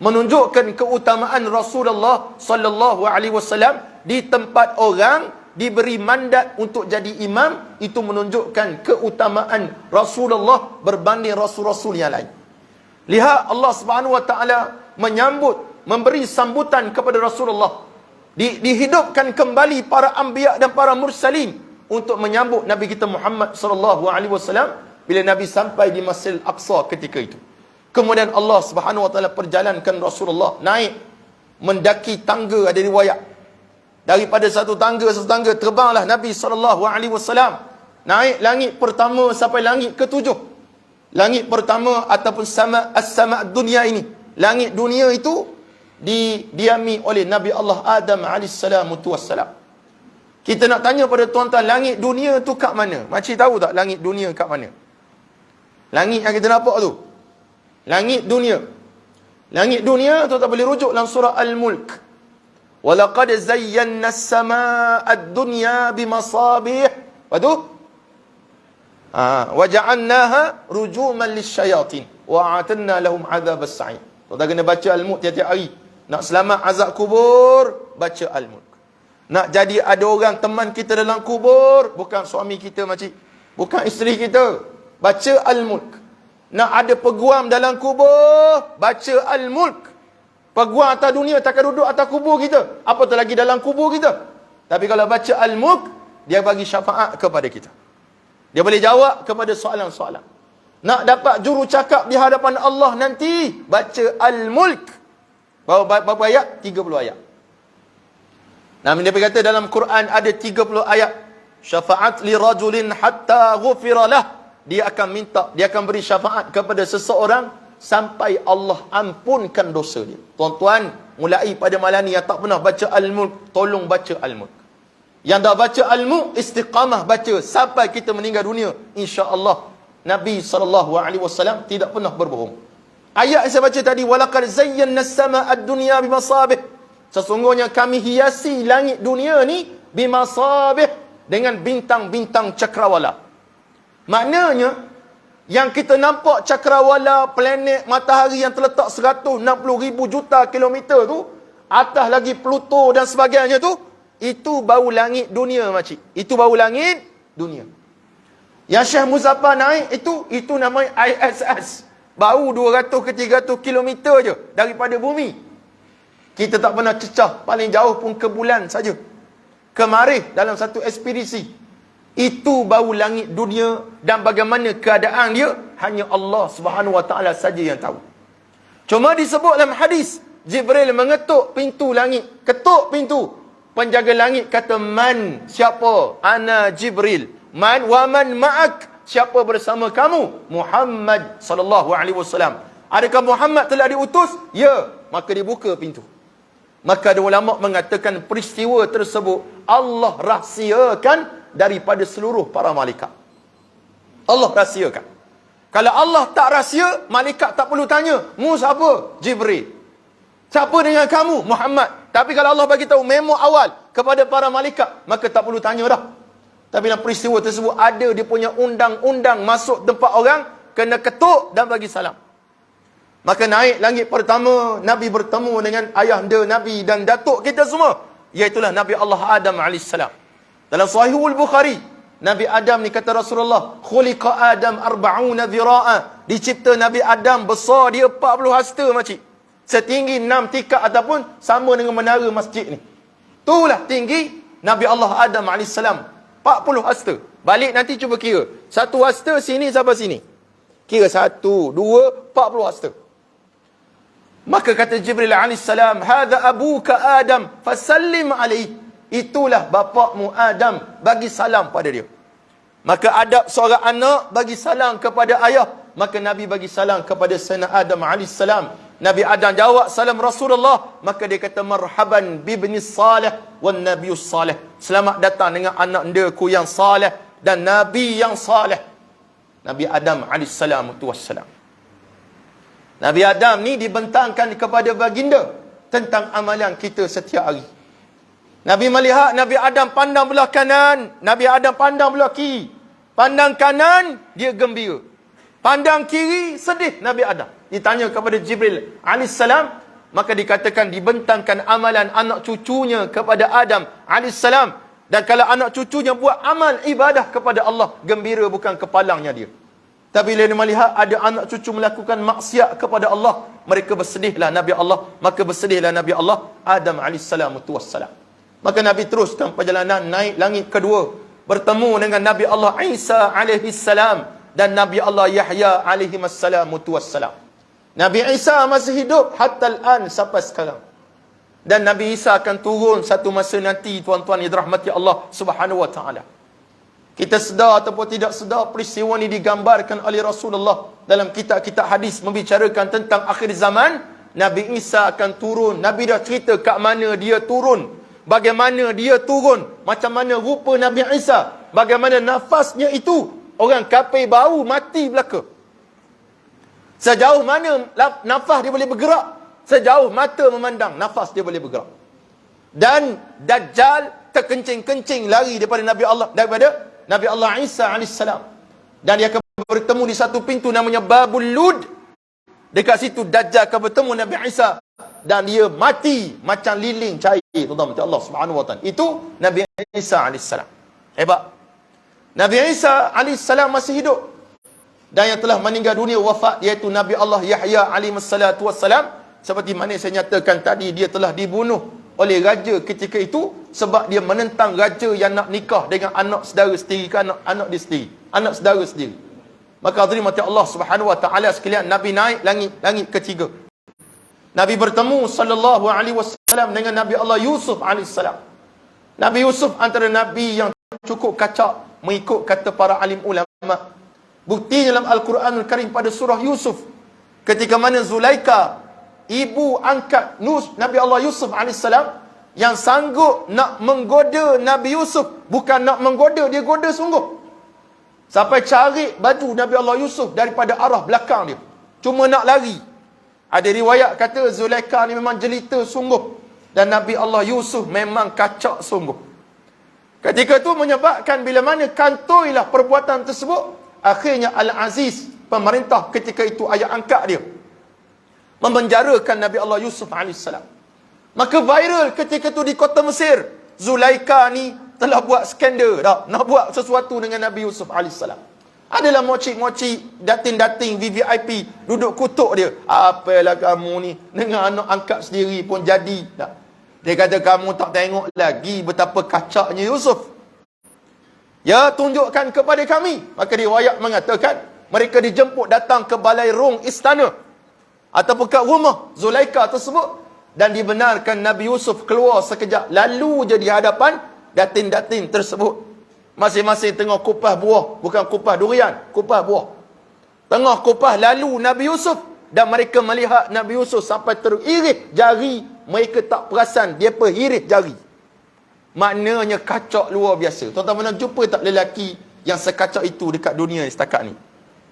Menunjukkan keutamaan Rasulullah sallallahu alaihi wasallam di tempat orang diberi mandat untuk jadi imam. Itu menunjukkan keutamaan Rasulullah berbanding rasul-rasul yang lain. Lihat Allah Subhanahu wa taala menyambut, memberi sambutan kepada Rasulullah. Dihidupkan kembali para anbiya dan para mursalin untuk menyambut Nabi kita Muhammad sallallahu alaihi wasallam bila Nabi sampai di Masjid Aqsa ketika itu. Kemudian Allah Subhanahu wa taala perjalankan Rasulullah naik mendaki tangga, ada riwayat. Daripada satu tangga terbanglah Nabi sallallahu alaihi wasallam naik langit pertama sampai langit ketujuh. Langit pertama ataupun as-sama' dunia ini, langit dunia itu didiami oleh Nabi Allah Adam alaihissalatu wassalam. Kita nak tanya pada tuan-tuan, langit dunia tu kat mana? Makcik tahu tak langit dunia kat mana? Langit yang kita nampak tu, langit dunia. Langit dunia tu tak boleh rujuk dalam surah Al-Mulk. Walaqad zayyana as-samaa'a ad-dunya bimasabih. Apa tu? Wa ja'alnaha rujuman lisyayatin wa a'tadna lahum 'adzabas sa'ir. Tuan kena baca Al-Mulk tiap-tiap hari. Nak selamat azab kubur, baca Al-Mulk. Nak jadi ada orang teman kita dalam kubur, bukan suami kita makcik, bukan isteri kita, baca Al-Mulk. Nak ada peguam dalam kubur, baca Al-Mulk. Peguam atas dunia takkan duduk atas kubur kita, apatah lagi dalam kubur kita. Tapi kalau baca Al-Mulk, dia bagi syafaat kepada kita. Dia boleh jawab kepada soalan-soalan. Nak dapat juru cakap di hadapan Allah nanti, baca Al-Mulk. Berapa ayat? 30 ayat. Nabi berkata dalam Quran ada 30 ayat. Syafaat li rajulin hatta ghufira lah. Dia akan minta, dia akan beri syafaat kepada seseorang sampai Allah ampunkan dosa dia. Tuan-tuan, mulai pada malam ni yang tak pernah baca Al-Mulk, tolong baca Al-Mulk. Yang dah baca Al-Mulk, istiqamah baca sampai kita meninggal dunia, insya-Allah. Nabi SAW tidak pernah berbohong. Ayat yang saya baca tadi, walaqad zayyana as-samaa ad-dunya bimasabih. Sesungguhnya kami hiasi langit dunia ni bimasabih, dengan bintang-bintang cakrawala. Maknanya yang kita nampak cakrawala, planet, matahari yang terletak 160,000 juta kilometer tu, atas lagi Pluto dan sebagainya tu, itu bau langit dunia makcik. Itu bau langit dunia. Yang Syekh Muzaffar naik itu namanya ISS. Bau 200 ke 300 kilometer je daripada bumi. Kita tak pernah cecah, paling jauh pun ke bulan saja. Ke Marikh dalam satu ekspedisi. Itu bau langit dunia, dan bagaimana keadaan dia hanya Allah Subhanahu wa taala saja yang tahu. Cuma disebut dalam hadis, Jibril mengetuk pintu langit, ketuk pintu. Penjaga langit kata, "Man?" Siapa? "Ana Jibril." "Man wa man ma'ak?" Siapa bersama kamu? "Muhammad sallallahu alaihi wasallam." "Adakah Muhammad telah diutus?" "Ya." Maka dibuka pintu. Maka ada ulama mengatakan peristiwa tersebut Allah rahsiakan daripada seluruh para malaikat. Allah rahsiakan. Kalau Allah tak rahsia, malaikat tak perlu tanya, "Mu siapa?" "Jibril." "Siapa dengan kamu?" "Muhammad." Tapi kalau Allah bagi tahu memo awal kepada para malaikat, maka tak perlu tanya dah. Tapi dalam peristiwa tersebut ada dia punya undang-undang, masuk tempat orang kena ketuk dan bagi salam. Maka naik langit pertama, Nabi bertemu dengan ayahanda Nabi dan datuk kita semua, iaitulah Nabi Allah Adam AS. Dalam Sahihul Bukhari, Nabi Adam ni kata Rasulullah, "Khuliqa Adam 40 dhira'a." Dicipta Nabi Adam besar dia 40 hasta makcik. Setinggi 6 tingkat ataupun sama dengan menara masjid ni. Itulah tinggi Nabi Allah Adam AS. 40 hasta. Balik nanti cuba kira. 1 hasta sini sampai sini. Kira 1, 2, 40 hasta. Maka kata Jibril AS, "Hadha abuka Adam, fasallim alaihi." Itulah bapakmu Adam, bagi salam pada dia. Maka adab seorang anak bagi salam kepada ayah. Maka Nabi bagi salam kepada Sayyidina Adam AS. Nabi Adam jawab salam Rasulullah. Maka dia kata, "Marhaban bibni salih wan nabiyus salih." Selamat datang dengan anak ndaku yang salih dan Nabi yang salih. Nabi Adam AS. Nabi Adam ni dibentangkan kepada baginda tentang amalan kita setiap hari. Nabi melihat Nabi Adam pandang belah kanan, Nabi Adam pandang belah kiri. Pandang kanan, dia gembira. Pandang kiri, sedih Nabi Adam. Ditanya kepada Jibril AS, maka dikatakan dibentangkan amalan anak cucunya kepada Adam AS. Dan kalau anak cucunya buat amal ibadah kepada Allah, gembira bukan kepalangnya dia. Tapi bila dia melihat ada anak cucu melakukan maksiat kepada Allah, mereka bersedihlah Nabi Allah. Maka bersedihlah Nabi Allah Adam AS. Maka Nabi teruskan perjalanan naik langit kedua, bertemu dengan Nabi Allah Isa AS dan Nabi Allah Yahya AS. Nabi Isa masih hidup hatta al-an, sampai sekarang. Dan Nabi Isa akan turun satu masa nanti, tuan-tuan yang dirahmati Allah Subhanahu wa taala. Kita sedar ataupun tidak sedar, peristiwa ini digambarkan oleh Rasulullah dalam kitab-kitab hadis membicarakan tentang akhir zaman. Nabi Isa akan turun. Nabi dah cerita kat mana dia turun, bagaimana dia turun, macam mana rupa Nabi Isa, bagaimana nafasnya itu. Orang kafir bau mati belaka. Sejauh mana nafas dia boleh bergerak, sejauh mata memandang, nafas dia boleh bergerak. Dan Dajjal terkencing-kencing lari daripada Nabi Allah Isa AS. Dan dia akan bertemu di satu pintu namanya Babul Lud. Dekat situ Dajjal akan bertemu Nabi Isa dan dia mati macam lilin cair, tuan-tuan Allah Subhanahu wa taala. Itu Nabi Isa AS. Hebat. Nabi Isa AS masih hidup. Dan yang telah meninggal dunia wafat, iaitu Nabi Allah Yahya AS. Seperti mana saya nyatakan tadi, dia telah dibunuh oleh raja ketika itu sebab dia menentang raja yang nak nikah dengan anak saudara sendiri ke anak dia sendiri, anak saudara sendiri. Maka hadirin Allah Subhanahu wa taala sekalian, Nabi naik langit ketiga. Nabi bertemu sallallahu alaihi wasallam dengan Nabi Allah Yusuf alaihissalam. Nabi Yusuf antara nabi yang cukup kacak mengikut kata para alim ulama. Bukti dalam Al-Quranul Karim pada surah Yusuf, ketika mana Zulaika, ibu angkat Nabi Allah Yusuf AS, yang sanggup nak menggoda Nabi Yusuf. Bukan nak menggoda, dia goda sungguh. Sampai cari baju Nabi Allah Yusuf daripada arah belakang dia. Cuma nak lari. Ada riwayat kata Zulaikha ni memang jelita sungguh. Dan Nabi Allah Yusuf memang kacak sungguh. Ketika itu menyebabkan bila mana kantoilah perbuatan tersebut, akhirnya Al-Aziz, pemerintah ketika itu ayah angkat dia, memenjarakan Nabi Allah Yusuf AS. Maka viral ketika itu di kota Mesir. Zulaikha ni telah buat skandal dah, nak buat sesuatu dengan Nabi Yusuf AS. Adalah mocik-mocik, dating-dating VVIP duduk kutuk dia. Apalah kamu ni, dengan anak angkat sendiri pun jadi. Tak. Dia kata kamu tak tengok lagi betapa kacaknya Yusuf. Ya, tunjukkan kepada kami. Maka riwayat mengatakan mereka dijemput datang ke balai rung istana ataupun ke rumah Zulaikha tersebut, dan dibenarkan Nabi Yusuf keluar sekejap, lalu je di hadapan datin-datin tersebut. Masing-masing tengah kupas buah, bukan kupas durian, kupas buah. Tengah kupas lalu Nabi Yusuf, dan mereka melihat Nabi Yusuf sampai teriris jari, mereka tak perasan dia iris jari. Maknanya kacak luar biasa. Tuan-tuan pernah jumpa tak lelaki yang sekacak itu dekat dunia setakat ni?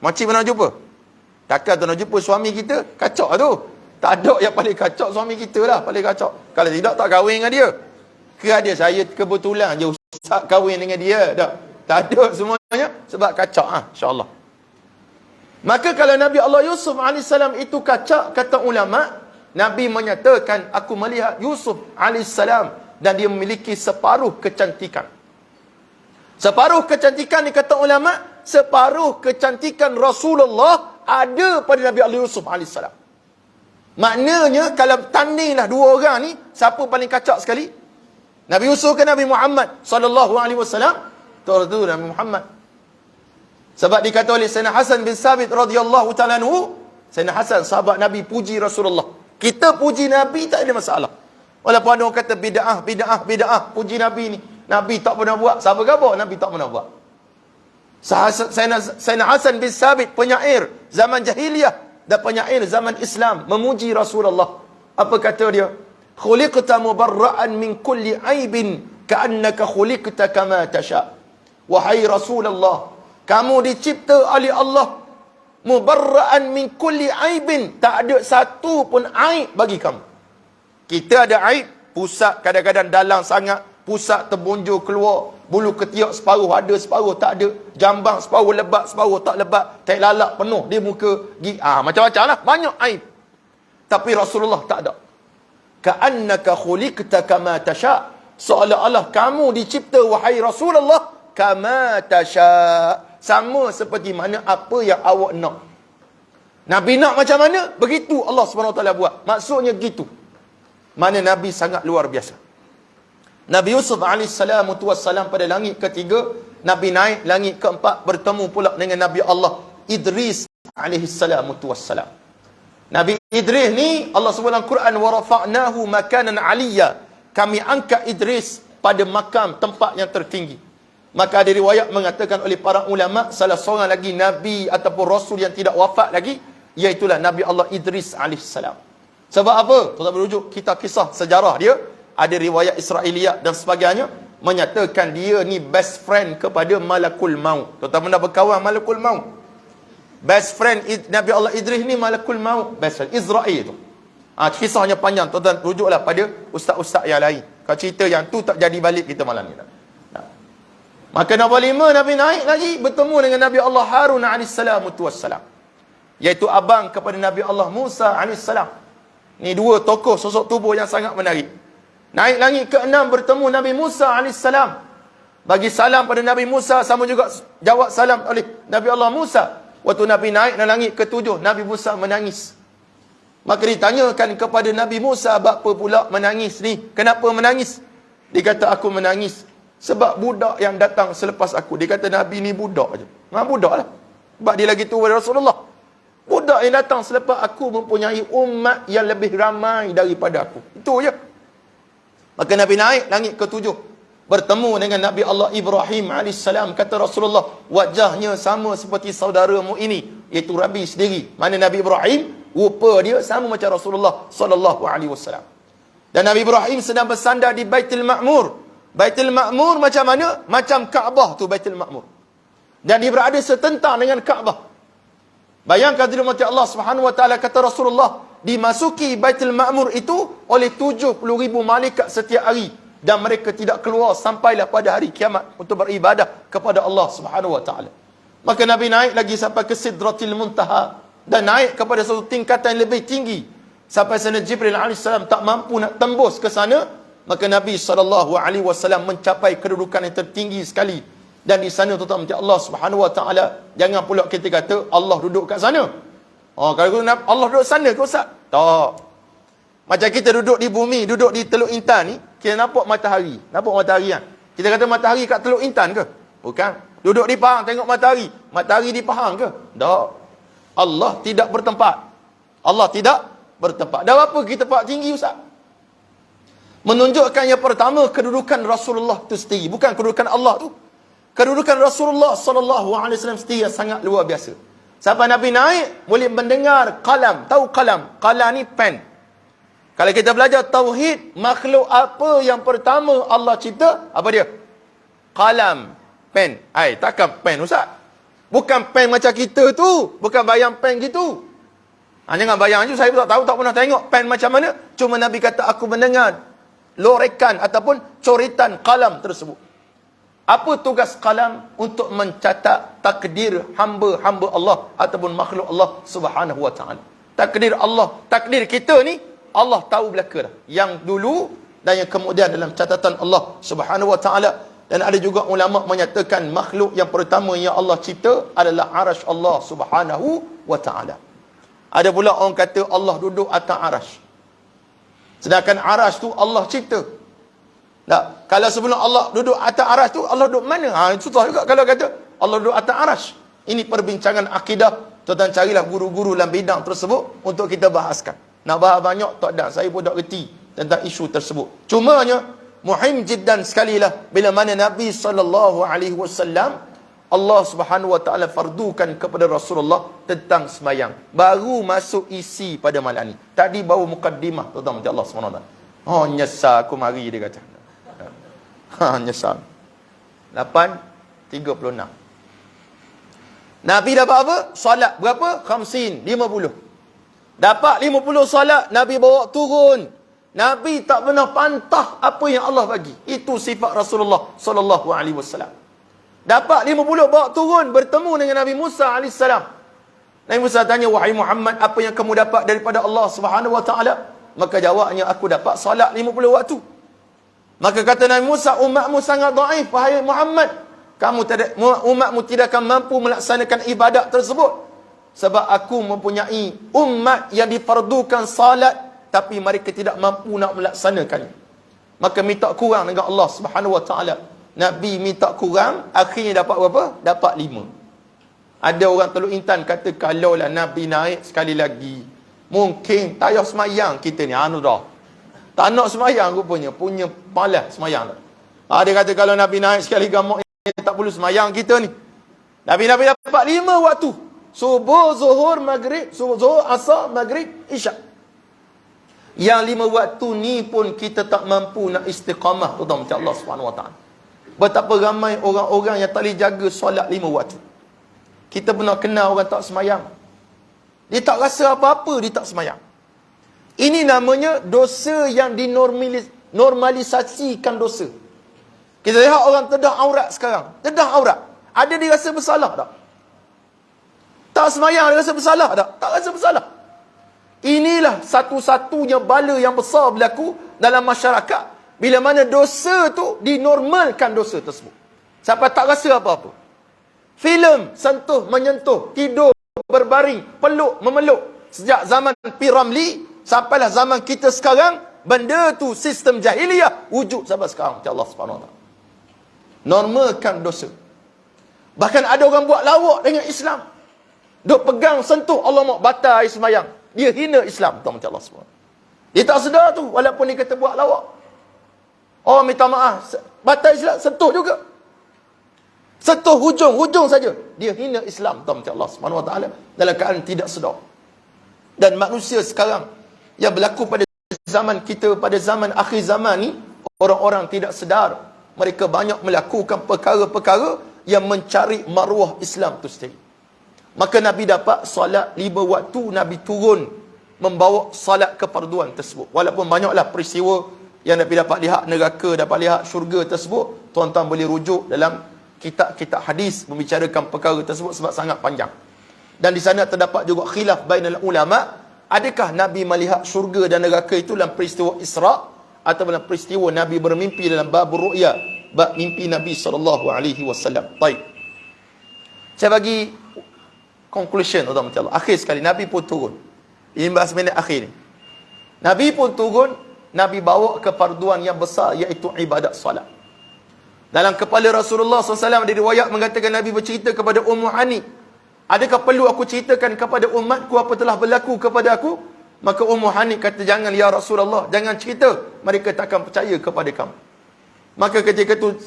Makcik pernah jumpa? Takkan tuan-tuan jumpa suami kita kacak tu. Tak ada yang paling kacak suami kita lah, paling kacak. Kalau tidak, tak kahwin dengan dia. Ke ada saya kebetulan je ustaz kahwin dengan dia. Tak ada semuanya sebab kacak. InsyaAllah. Maka kalau Nabi Allah Yusuf AS itu kacak, kata ulama, Nabi menyatakan aku melihat Yusuf AS dan dia memiliki separuh kecantikan. Separuh kecantikan ni kata ulama, separuh kecantikan Rasulullah ada pada Nabi Allah Yusuf AS. Maknanya kalau tandinglah dua orang ni, siapa paling kacak sekali? Nabi Yusuf ke Nabi Muhammad sallallahu alaihi wasallam? Tu Nabi Muhammad. Sebab dikata oleh Sayyidina Hasan bin Sabit radhiyallahu ta'ala anhu, Sayyidina Hasan sahabat Nabi puji Rasulullah. Kita puji Nabi tak ada masalah. Walaupun ada orang kata bid'ah puji Nabi ni. Nabi tak pernah buat. Sahabat khabar Nabi tak pernah buat. Sayyidina Hasan bin Sabit penyair zaman jahiliyah dan penyair zaman Islam memuji Rasulullah. Apa kata dia? Khuliqta mubarra'an min kulli aibin ka'annaka khuliqta kama tasha. Wahai Rasulullah, kamu dicipta oleh Allah mubarra'an min kulli aibin, tak ada satu pun aib bagi kamu. Kita ada aib, pusat kadang-kadang dalam sangat, pusat terbunjur keluar, bulu ketiak separuh ada, separuh tak ada, jambang separuh lebat, separuh tak lebat, tai lalat penuh di muka, macam-macam lah, banyak aib. Tapi Rasulullah tak ada. Ka'annaka khuliqta kama tasha, seolah-olah kamu dicipta wahai Rasulullah kama tasha, sama seperti mana apa yang awak nak. Nabi nak macam mana, begitu Allah SWT buat. Maksudnya gitu. Mana Nabi sangat luar biasa. Nabi Yusuf AS pada langit ketiga, Nabi naik langit keempat, bertemu pula dengan Nabi Allah Idris AS. Nabi Idris ni Allah sebut dalam Quran, wa rafa'nahu makanan 'aliyya, kami angkat Idris pada makam tempat yang tertinggi. Maka ada riwayat mengatakan oleh para ulama, salah seorang lagi Nabi ataupun Rasul yang tidak wafat lagi, iaitulah Nabi Allah Idris AS. Sebab apa? Kita berujuk kita kisah sejarah dia. Ada riwayat Israiliyat dan sebagainya menyatakan dia ni best friend kepada Malakul Maut. Tuan-tuan pernah berkawan Malakul Maut? Best friend Nabi Allah Idris ni Malakul Maut, best friend Israel tu. Kisahnya panjang, tuan-tuan rujuklah pada ustaz-ustaz yang lain. Kalau cerita yang tu tak jadi balik kita malam ni. Maka nombor 5 Nabi naik lagi bertemu dengan Nabi Allah Harun alaihissalam, iaitu abang kepada Nabi Allah Musa alaihissalam. Ni dua tokoh sosok tubuh yang sangat menarik. Naik langit ke-6 bertemu Nabi Musa alaihissalam. Bagi salam pada Nabi Musa, sama juga jawab salam oleh Nabi Allah Musa. Waktu Nabi naik ke langit ke-7, Nabi Musa menangis. Maka ditanyakan kepada Nabi Musa, apa pula menangis ni? Kenapa menangis? Dia kata, aku menangis sebab budak yang datang selepas aku. Dia kata Nabi ni budak je. Budak lah. Sebab dia lagi tua Rasulullah. Budak yang datang selepas aku mempunyai umat yang lebih ramai daripada aku. Itu je. Maka Nabi naik langit ke-7. Bertemu dengan Nabi Allah Ibrahim AS. Kata Rasulullah, wajahnya sama seperti saudaramu ini, iaitu Rabi sendiri. Mana Nabi Ibrahim, rupa dia sama macam Rasulullah SAW. Dan Nabi Ibrahim sedang bersandar di Baitul Ma'mur. Baitul Ma'mur macam mana? Macam Kaabah tu Baitul Ma'mur. Dan dia berada setentang dengan Kaabah. Bayangkan dirahmati Allah Subhanahu wa taala, kata Rasulullah, dimasuki Baitul Ma'mur itu oleh 70,000 malaikat setiap hari, dan mereka tidak keluar sampailah pada hari kiamat untuk beribadah kepada Allah Subhanahu wa taala. Maka Nabi naik lagi sampai ke Sidratil Muntaha, dan naik kepada satu tingkatan yang lebih tinggi sampai sana Jibril alaihissalam tak mampu nak tembus ke sana. Maka Nabi SAW mencapai kedudukan yang tertinggi sekali, dan di sana tuan-tuan Allah Subhanahu wa taala, jangan pula kita kata Allah duduk kat sana. Kalau Allah duduk sana ke Ustaz? Tak. Macam kita duduk di bumi, duduk di Teluk Intan ni, kita nampak matahari. Nampak matahari kan? Kita kata matahari kat Teluk Intan ke? Bukan. Duduk di Pahang tengok matahari. Matahari di Pahang ke? Tak. Allah tidak bertempat. Allah tidak bertempat. Dah apa kita tempat tinggi Ustaz? Menunjukkan yang pertama kedudukan Rasulullah tu sendiri, bukan kedudukan Allah tu. Kedudukan Rasulullah SAW sendiri sangat luar biasa. Sampai Nabi naik boleh mendengar qalam. Tahu qalam? Qalam ni pen. Kalau kita belajar tauhid, makhluk apa yang pertama Allah cipta? Apa dia? Qalam, pen. Takkan pen Ustaz. Bukan pen macam kita tu, bukan bayang pen gitu. Jangan bayang je, saya tak tahu, tak pernah tengok pen macam mana. Cuma Nabi kata aku mendengar lorekan ataupun coritan qalam tersebut. Apa tugas qalam? Untuk mencatat takdir hamba-hamba Allah ataupun makhluk Allah Subhanahu wa taala. Takdir Allah, takdir kita ni Allah tahu belaka dah. Yang dulu dan yang kemudian dalam catatan Allah Subhanahu wa taala. Dan ada juga ulama menyatakan makhluk yang pertama yang Allah cipta adalah arasy Allah Subhanahu wa taala. Ada pula orang kata Allah duduk atas arasy. Sedangkan arasy tu Allah cipta. Tak, kalau sebelum Allah duduk atas arasy tu, Allah duduk mana? Susah juga kalau kata Allah duduk atas arasy. Ini perbincangan akidah. Tuan-tuan carilah guru-guru dalam bidang tersebut untuk kita bahaskan. Nak bahas banyak tak ada, saya pun tak reti tentang isu tersebut. Cumanya muhim jiddan sekali lah bila mana Nabi SAW, Allah Subhanahu wa taala fardukan kepada Rasulullah tentang sembahyang. Baru masuk isi pada malam ni. Tadi baru mukaddimah tuan-tuan Allah Subhanahu wa taala. Nyesal aku mari dia kata. Nyesal. 8:36. Nabi dapat apa? Solat berapa? 50. Dapat 50 solat, Nabi bawa turun. Nabi tak pernah pantah apa yang Allah bagi. Itu sifat Rasulullah sallallahu alaihi wasallam. Dapat 50 bawa turun, bertemu dengan Nabi Musa alaihissalam. Nabi Musa tanya, wahai Muhammad, apa yang kamu dapat daripada Allah Subhanahu wa taala? Maka jawabnya, aku dapat solat 50 waktu. Maka kata Nabi Musa, umatmu sangat dhaif wahai Muhammad. Umatmu tidak akan mampu melaksanakan ibadat tersebut. Sebab aku mempunyai umat yang difardukan salat, tapi mereka tidak mampu nak melaksanakannya. Maka minta kurang dengan Allah Subhanahu wa taala. Nabi minta kurang, akhirnya dapat berapa? Dapat 5. Ada orang Teluk Intan kata, kalaulah Nabi naik sekali lagi, mungkin tak payah semayang kita ni. Dah. Tak nak semayang rupanya. Punya malas semayang dah. Dia kata kalau Nabi naik sekali gamak, tak perlu semayang kita ni. Nabi dapat 5 waktu. Subuh, zuhur, maghrib, zuhur, asar, maghrib, isyak. Yang 5 waktu ni pun kita tak mampu nak istiqamah tuan-tuan macam Allah Subhanahu wa taala. Betapa ramai orang-orang yang tak boleh jaga solat 5 waktu. Kita pernah kenal orang tak semayang. Dia tak rasa apa-apa, dia tak semayang. Ini namanya dosa yang dinormalisasikan dosa. Kita lihat orang tedah aurat sekarang. Tedah aurat. Ada dia rasa bersalah tak? Tak semayang dia rasa bersalah tak? Tak rasa bersalah. Inilah satu-satunya bala yang besar berlaku dalam masyarakat. Bila mana dosa tu dinormalkan dosa tersebut. Sampai tak rasa apa-apa. Filem, sentuh, menyentuh, tidur, berbaring, peluk, memeluk. Sejak zaman P. Ramlee, sampailah zaman kita sekarang, benda tu sistem jahiliyah wujud sampai sekarang. Allah Subhanahu wa taala normalkan dosa. Bahkan ada orang buat lawak dengan Islam. Duk pegang sentuh Allah mak batal air semayang. Dia hina Islam. Tuan-tuan Allah SWT. Dia tak sedar tu. Walaupun dia kata buat lawak. Oh minta maaf. Batal Islam. Sentuh juga. Sentuh hujung saja. Dia hina Islam. Tuan-tuan Allah SWT. Dalam keadaan tidak sedar. Dan manusia sekarang yang berlaku pada zaman kita, pada zaman akhir zaman ni, orang-orang tidak sedar. Mereka banyak melakukan perkara-perkara yang mencari maruah Islam tu sendiri. Maka Nabi dapat solat 5 waktu, Nabi turun membawa salat kefarduan tersebut. Walaupun banyaklah peristiwa yang dapat lihat neraka, dapat lihat syurga tersebut, tuan-tuan boleh rujuk dalam kitab-kitab hadis membicarakan perkara tersebut sebab sangat panjang. Dan di sana terdapat juga khilaf bainal ulama, adakah Nabi melihat syurga dan neraka itu dalam peristiwa Isra atau dalam peristiwa Nabi bermimpi dalam bab ru'ya, bab mimpi Nabi SAW. Baik. Saya bagi conclusion, tuan-tuan. Akhir sekali Nabi pun turun. 15 minit akhir ni. Nabi pun turun, Nabi bawa kefarduan yang besar, iaitu ibadat salat. Dalam kepala Rasulullah SAW ada riwayat mengatakan Nabi bercerita kepada Ummu Hani, adakah perlu aku ceritakan kepada umatku apa telah berlaku kepada aku? Maka Ummu Hani kata, jangan ya Rasulullah, jangan cerita, mereka takkan percaya kepada kamu. Maka ketika itu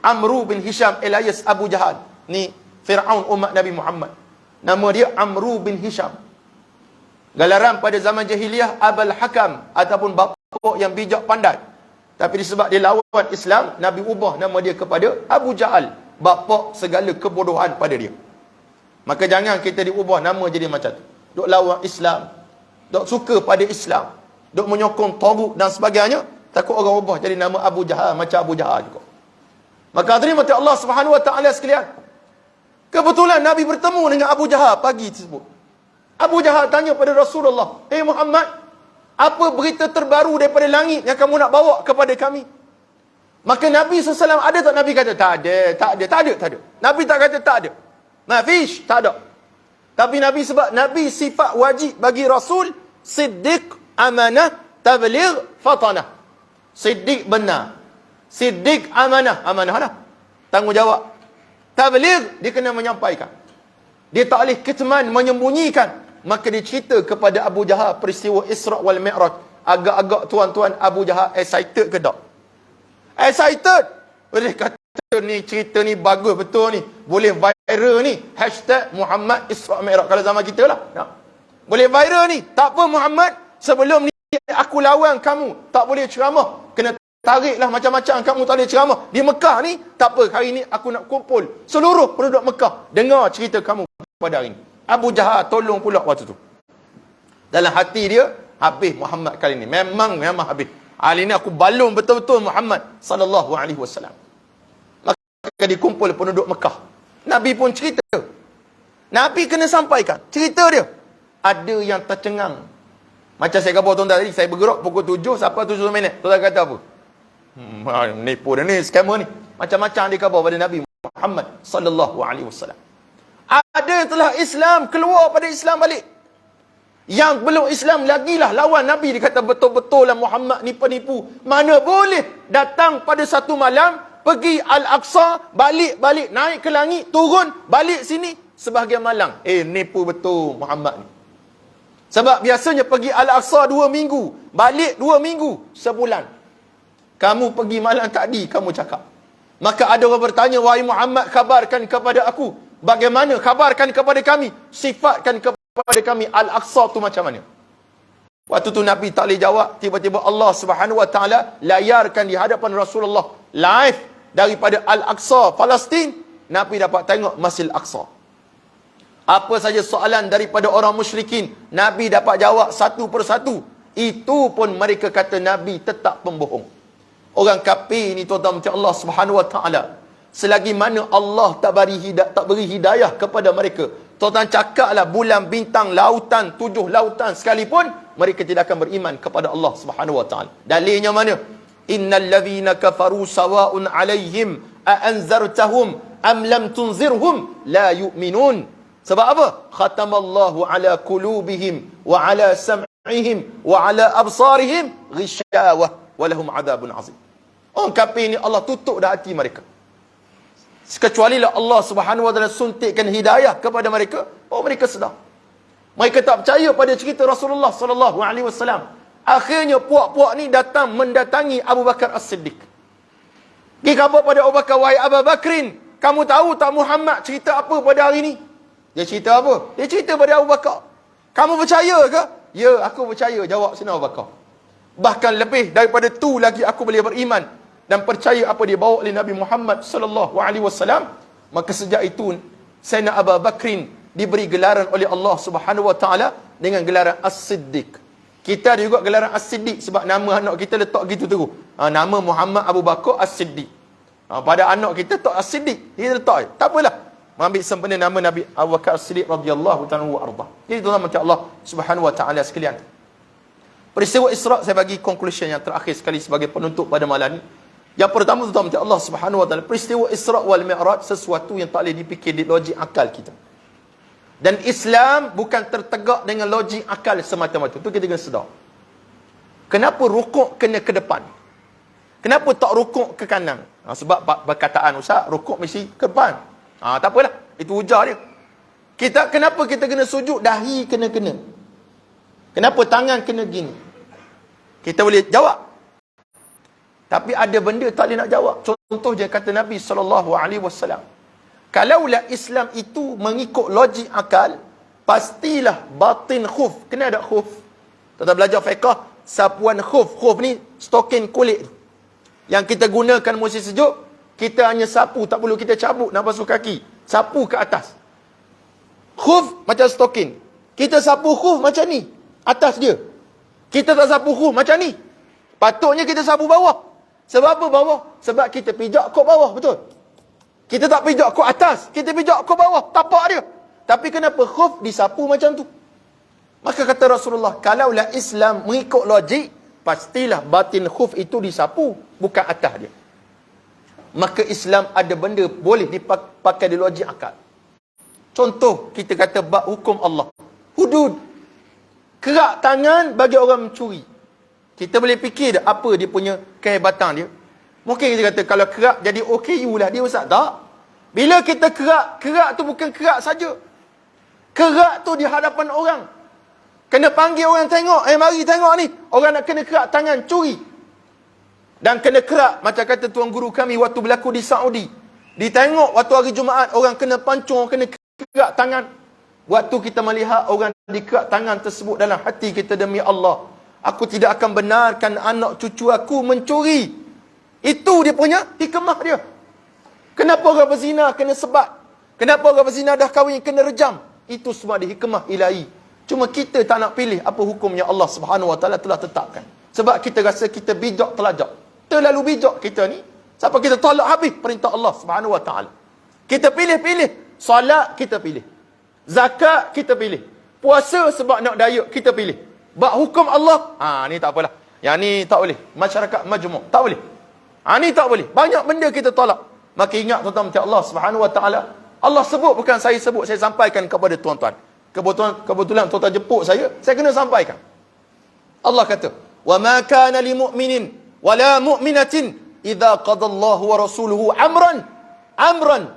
Amru bin Hisham alias Abu Jahal, ni Fir'aun umat Nabi Muhammad, nama dia Amru bin Hisham. Galaran pada zaman jahiliyah Abul Hakam, ataupun bapa yang bijak pandai. Tapi disebab dia lawan Islam, Nabi ubah nama dia kepada Abu Jahal, bapa segala kebodohan pada dia. Maka jangan kita diubah nama jadi macam tu. Duk lawan Islam, duk suka pada Islam, duk menyokong tagut dan sebagainya, takut orang ubah jadi nama Abu Jahal macam Abu Jahal juga. Maka hadirin mati Allah Subhanahu wa taala sekalian, kebetulan Nabi bertemu dengan Abu Jahal pagi tersebut. Abu Jahal tanya pada Rasulullah, "Hey Muhammad, apa berita terbaru daripada langit yang kamu nak bawa kepada kami?" Maka Nabi SAW ada tak? Nabi kata, tak ada. Nabi tak kata tak ada. Mafish, tak ada. Tapi Nabi sebab Nabi sifat wajib bagi Rasul, siddiq, amanah, tabligh, fatanah. Siddiq benar. Siddiq amanah. Amanah lah, tanggungjawab. Tabligh, dia kena menyampaikan. Dia tak boleh kitman, menyembunyikan. Maka dia cerita kepada Abu Jahal peristiwa Isra wal Mi'raj. Agak-agak tuan-tuan Abu Jahal excited ke tak? Excited. Boleh kata ni cerita ni bagus betul ni. Boleh viral ni. Hashtag Muhammad Isra Mi'raj. Kalau zaman kita lah. Nah. Boleh viral ni. Tak apa Muhammad, sebelum ni aku lawan kamu. Tak boleh ceramah. Kena tariklah macam-macam. Kamu tak boleh ceramah. Di Mekah ni, tak apa. Hari ni aku nak kumpul seluruh penduduk Mekah. Dengar cerita kamu pada hari ni. Abu Jahal tolong pula waktu tu. Dalam hati dia, habis Muhammad kali ni. Memang habis. Hari ni aku balung betul-betul Muhammad sallallahu alaihi wasallam. Maka dikumpul penduduk Mekah. Nabi pun cerita. Nabi kena sampaikan cerita dia. Ada yang tercengang. Macam saya kata tuan-tuan tadi, saya bergerak pukul 7 sampai 7 minit. Tuan-tuan kata apa? Nipu dia ni, scammer ni. Macam-macam dia khabar pada Nabi Muhammad sallallahu alaihi wasallam. Ada yang telah Islam, keluar pada Islam balik. Yang belum Islam lagilah lawan Nabi. Dia kata betul-betul lah Muhammad ni penipu. Mana boleh datang pada satu malam, pergi Al-Aqsa, balik-balik, naik ke langit, turun, balik sini, sebahagian malang. Nipu betul Muhammad ni. Sebab biasanya pergi Al-Aqsa 2 minggu, balik 2 minggu, sebulan. Kamu pergi malam tadi, kamu cakap. Maka ada orang bertanya, wahai Muhammad, kabarkan kepada aku. Bagaimana? Kabarkan kepada kami. Sifatkan kepada kami Al-Aqsa tu macam mana? Waktu tu Nabi tak boleh jawab. Tiba-tiba Allah Subhanahu wa taala layarkan di hadapan Rasulullah live daripada Al-Aqsa, Palestin. Nabi dapat tengok Masjid Al-Aqsa. Apa saja soalan daripada orang musyrikin, Nabi dapat jawab satu persatu. Itu pun mereka kata Nabi tetap pembohong. Orang kafir ni tuan-tuan macam Allah Subhanahu wa taala, selagi mana Allah tak beri hidayah kepada mereka, tuan-tuan cakaplah bulan, bintang, lautan, 7 lautan sekalipun, mereka tidak akan beriman kepada Allah Subhanahu wa taala. Dalilnya mana? Innal ladzina kafaru sawa'un 'alaihim a anzartahum am lam tunzirhum la yu'minun. Sebab apa? Khatamallahu ala qulubihim wa ala sam'ihim wa ala absarihim ghishawah wa lahum 'adzabun 'azim. Orang kafir ni Allah tutup dah hati mereka. Kecualilah Allah Subhanahu wa taala suntikkan hidayah kepada mereka, mereka sedar. Mereka tak percaya pada cerita Rasulullah sallallahu alaihi wasallam. Akhirnya puak-puak ni datang mendatangi Abu Bakar As-Siddiq. Pergi khabar pada Abu Bakar, wahai Abu Bakrin, kamu tahu tak Muhammad cerita apa pada hari ni? Dia cerita apa? Dia cerita pada Abu Bakar. Kamu percaya ke? Ya, aku percaya, jawab sini Abu Bakar. Bahkan lebih daripada tu lagi aku boleh beriman dan percaya apa dia bawa oleh Nabi Muhammad sallallahu alaihi wasallam. Maka sejak itu Sayyidina Abu Bakrin diberi gelaran oleh Allah Subhanahu Wa Taala dengan gelaran As-Siddiq. Kita ada juga gelaran As-Siddiq sebab nama anak kita letak gitu terus. Nama Muhammad Abu Bakar As-Siddiq. Pada anak kita tak As-Siddiq, dia letak. Tak apalah. Mengambil sempena nama Nabi Abu Bakar As-Siddiq radhiyallahu ta'ala wa arda. Jadi tuan-tuan macam Allah Subhanahu Wa Taala sekalian. Peristiwa Isra' saya bagi conclusion yang terakhir sekali sebagai penutup pada malam ni. Yang pertama tuan-tuan macam Allah Subhanahu Wa Taala, peristiwa Isra' wal Mi'raj sesuatu yang tak boleh dipikir di logik akal kita. Dan Islam bukan tertegak dengan logik akal semata-mata. Itu kita kena sedar. Kenapa rukuk kena ke depan? Kenapa tak rukuk ke kanan? Sebab perkataan Ustaz, rukuk mesti ke depan. Tak apalah. Itu ujar dia. Kenapa kita kena sujud? Dahi kena-kena. Kenapa tangan kena gini? Kita boleh jawab. Tapi ada benda tak boleh nak jawab. Contoh je kata Nabi SAW. Kalaulah Islam itu mengikut logik akal, pastilah batin khuf. Kena ada khuf. Kita belajar fiqah, sapuan khuf. Khuf ni stokin kulit. Yang kita gunakan musim sejuk, kita hanya sapu. Tak perlu kita cabut nak basuh kaki. Sapu ke atas. Khuf macam stokin. Kita sapu khuf macam ni. Atas dia. Kita tak sapu khuf macam ni. Patutnya kita sapu bawah. Sebab apa bawah? Sebab kita pijak kok bawah, betul? Kita tak pijak kok atas. Kita pijak kok bawah. Tapak dia. Tapi kenapa khuf disapu macam tu? Maka kata Rasulullah, kalaulah Islam mengikut logik, pastilah batin khuf itu disapu, bukan atas dia. Maka Islam ada benda boleh dipakai di logik akal. Contoh, kita kata bab hukum Allah. Hudud. Kerak tangan bagi orang mencuri. Kita boleh fikir dah apa dia punya kehebatan dia. Mungkin kita kata kalau kerak jadi OKU lah dia, Ustaz. Tak. Bila kita kerak tu bukan kerak saja. Kerak tu di hadapan orang. Kena panggil orang tengok. Mari tengok ni. Orang nak kena kerak tangan curi. Dan kena kerak macam kata tuan guru kami waktu berlaku di Saudi. Ditengok waktu hari Jumaat orang kena pancung, kena kerak tangan. Waktu kita melihat orang dikerak tangan tersebut dalam hati kita, demi Allah, aku tidak akan benarkan anak cucu aku mencuri. Itu dia punya hikmah dia. Kenapa orang berzina kena sebat? Kenapa orang berzina dah kahwin kena rejam? Itu semua di hikmah ilahi. Cuma kita tak nak pilih apa hukumnya Allah Subhanahu Wa Taala telah tetapkan. Sebab kita rasa kita bijak telajak. Terlalu bijak kita ni. Sampai kita tolak habis perintah Allah Subhanahu Wa Taala. Kita pilih-pilih. Solat kita pilih. Zakat kita pilih. Puasa sebab nak diet kita pilih. Bak hukum Allah, ni tak apalah. Yang ni tak boleh. Masyarakat majmuk, tak boleh. Ni tak boleh. Banyak benda kita tolak. Maka ingat tuan-tuan macam Allah Subhanahu Wa Taala. Allah sebut, bukan saya sebut. Saya sampaikan kepada tuan-tuan. Kebetulan tuan-tuan jemput saya kena sampaikan. Allah kata, "Wa ma kana lil mu'minin wa la mu'minatin idza qada Allahu wa rasuluhu amran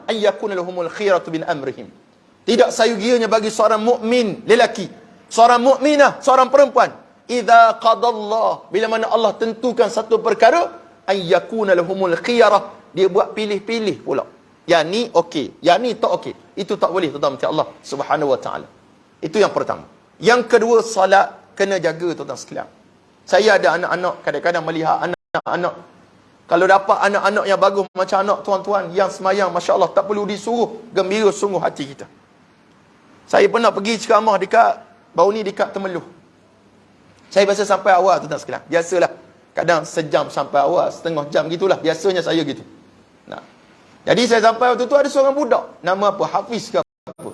an yakuna lahumul khiyaratu min amrihim." Tidak sayugianya bagi seorang mukmin lelaki, seorang mukminah, seorang perempuan, idza qada Allah, bila mana Allah tentukan satu perkara, an yakuna lahumul khiyarah, dia buat pilih-pilih pula. Yang ni okey, yang ni tak okey. Itu tak boleh tuan-tuan macam Allah Subhanahu Wa Taala. Itu yang pertama. Yang kedua, salat kena jaga tuan-tuan sekalian. Saya ada anak-anak, kadang-kadang melihat anak-anak, kalau dapat anak-anak yang bagus macam anak tuan-tuan yang semayang, masya-Allah, tak perlu disuruh, gembira sungguh hati kita. Saya pernah pergi ceramah dekat baru ni dekat Temeloh. Saya biasa sampai awal tuan-tuan sekalian. Biasalah. Kadang sejam sampai awal, setengah jam gitulah. Biasanya saya gitu. Nah. Jadi saya sampai waktu tu ada seorang budak, nama apa? Hafiz ke apa.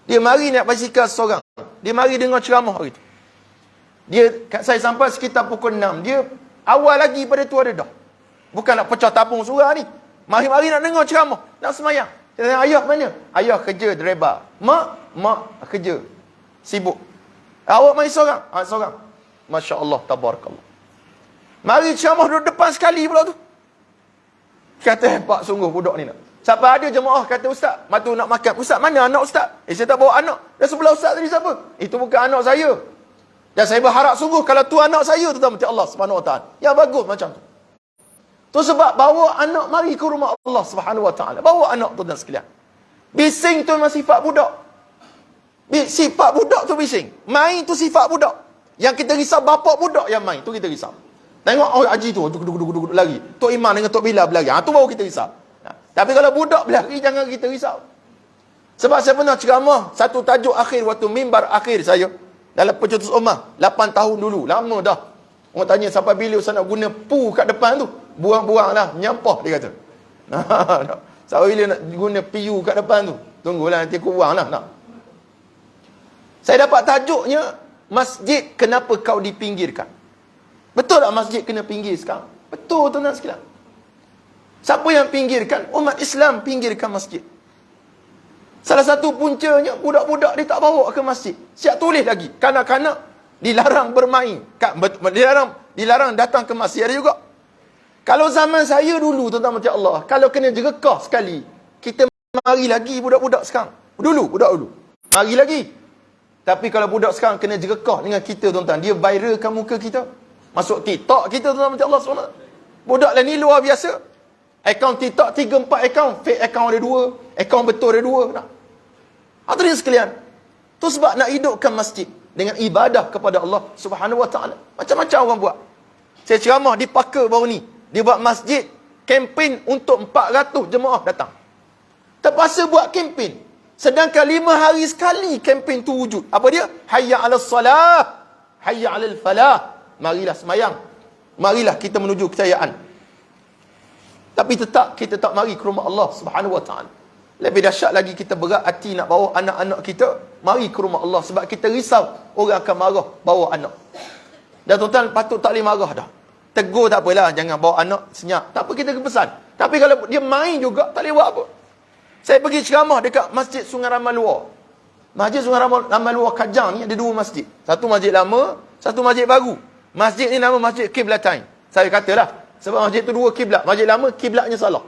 Dia mari naik basikal seorang. Dia mari dengar ceramah hari tu. Saya sampai sekitar pukul 6. Dia awal lagi pada tu ada dah. Bukan nak pecah tabung surah ni. Mari-mari nak dengar ceramah, nak semayang. Saya tanya, ayah mana? Ayah kerja driver. Mak kerja. Sibuk. Awak main seorang? Seorang. Masya Allah, tabarakallah. Mari ceramah duduk depan sekali pula tu. Kata hebat sungguh budak ni nak. Sampai ada jemaah kata, Ustaz, matu nak makan. Ustaz, mana anak Ustaz? Saya tak bawa anak. Dah sebelah Ustaz tadi siapa? Itu bukan anak saya. Dan saya berharap sungguh kalau tu anak saya tu macam Allah Subhanahu Wa Taala. Yang bagus macam tu. Tu sebab bawa anak mari ke rumah Allah Subhanahu Wa Taala. Bawa anak tu dan sekalian. Bising tu memang sifat budak. Sifat budak tu bising. Main tu sifat budak. Yang kita risau bapak budak yang main. Tu kita risau. Tengok haji tu duduk lari. Tok Imam dengan Tok Bilal berlari. Tu baru kita risau. Tapi kalau budak berlari jangan kita risau. Sebab saya pernah ceramah satu tajuk akhir waktu mimbar akhir saya dalam pencetus ummah 8 tahun dulu, lama dah. Orang tanya sampai bila Ustaz nak guna pu kat depan tu? Buang-buang lah, nyampah dia kata. Sampai bila nak guna piu kat depan tu? Tunggulah nanti aku buang lah. Saya dapat tajuknya, masjid kenapa kau dipinggirkan? Betul tak masjid kena pinggir sekarang? Betul tuan-tuan sekalian. Siapa yang pinggirkan? Umat Islam pinggirkan masjid. Salah satu puncanya, budak-budak dia tak bawa ke masjid. Siap tulis lagi. Kanak-kanak dilarang bermain. Dilarang datang ke masjid. Ada juga. Kalau zaman saya dulu, tuan-tuan macam Allah, kalau kena jerekah sekali, kita mari lagi budak-budak sekarang. Dulu, budak dulu. Mari lagi. Tapi kalau budak sekarang kena jerekah dengan kita, tuan-tuan, dia viralkan muka kita. Masuk TikTok kita, tuan-tuan macam Allah SWT. Budak lah ni luar biasa. Akaun TikTok 3-4 akaun. Fake akaun ada 2. Akaun betul ada 2. Nah. Hadirin sekalian, tu sebab nak hidupkan masjid dengan ibadah kepada Allah Subhanahu Wa Taala. Macam-macam orang buat. Saya ceramah di Paka baru ni. Dia buat masjid, kempen untuk 400 jemaah datang. Terpaksa buat kempen. Sedangkan 5 hari sekali kempen tu wujud. Apa dia? Hayya 'alas salah, hayya 'alal falah. Marilah semayang. Marilah kita menuju kejayaan. Tapi tetap kita tak mari ke rumah Allah Subhanahu Wa Taala. Lebih dahsyat lagi kita berat hati nak bawa anak-anak kita mari ke rumah Allah sebab kita risau orang akan marah bawa anak. Dan tuan-tuan patut tak boleh marah dah. Tegur tak apalah, jangan bawa anak senyap. Tak apa kita pesan. Tapi kalau dia main juga tak boleh buat apa. Saya pergi ceramah dekat Masjid Sungai Ramal Luar. Masjid Sungai Ramal Luar Kajang ni ada 2 masjid. Satu masjid lama, satu masjid baru. Masjid ni nama Masjid Qiblatain. Saya katalah sebab masjid tu 2 kiblat. Masjid lama kiblatnya salah.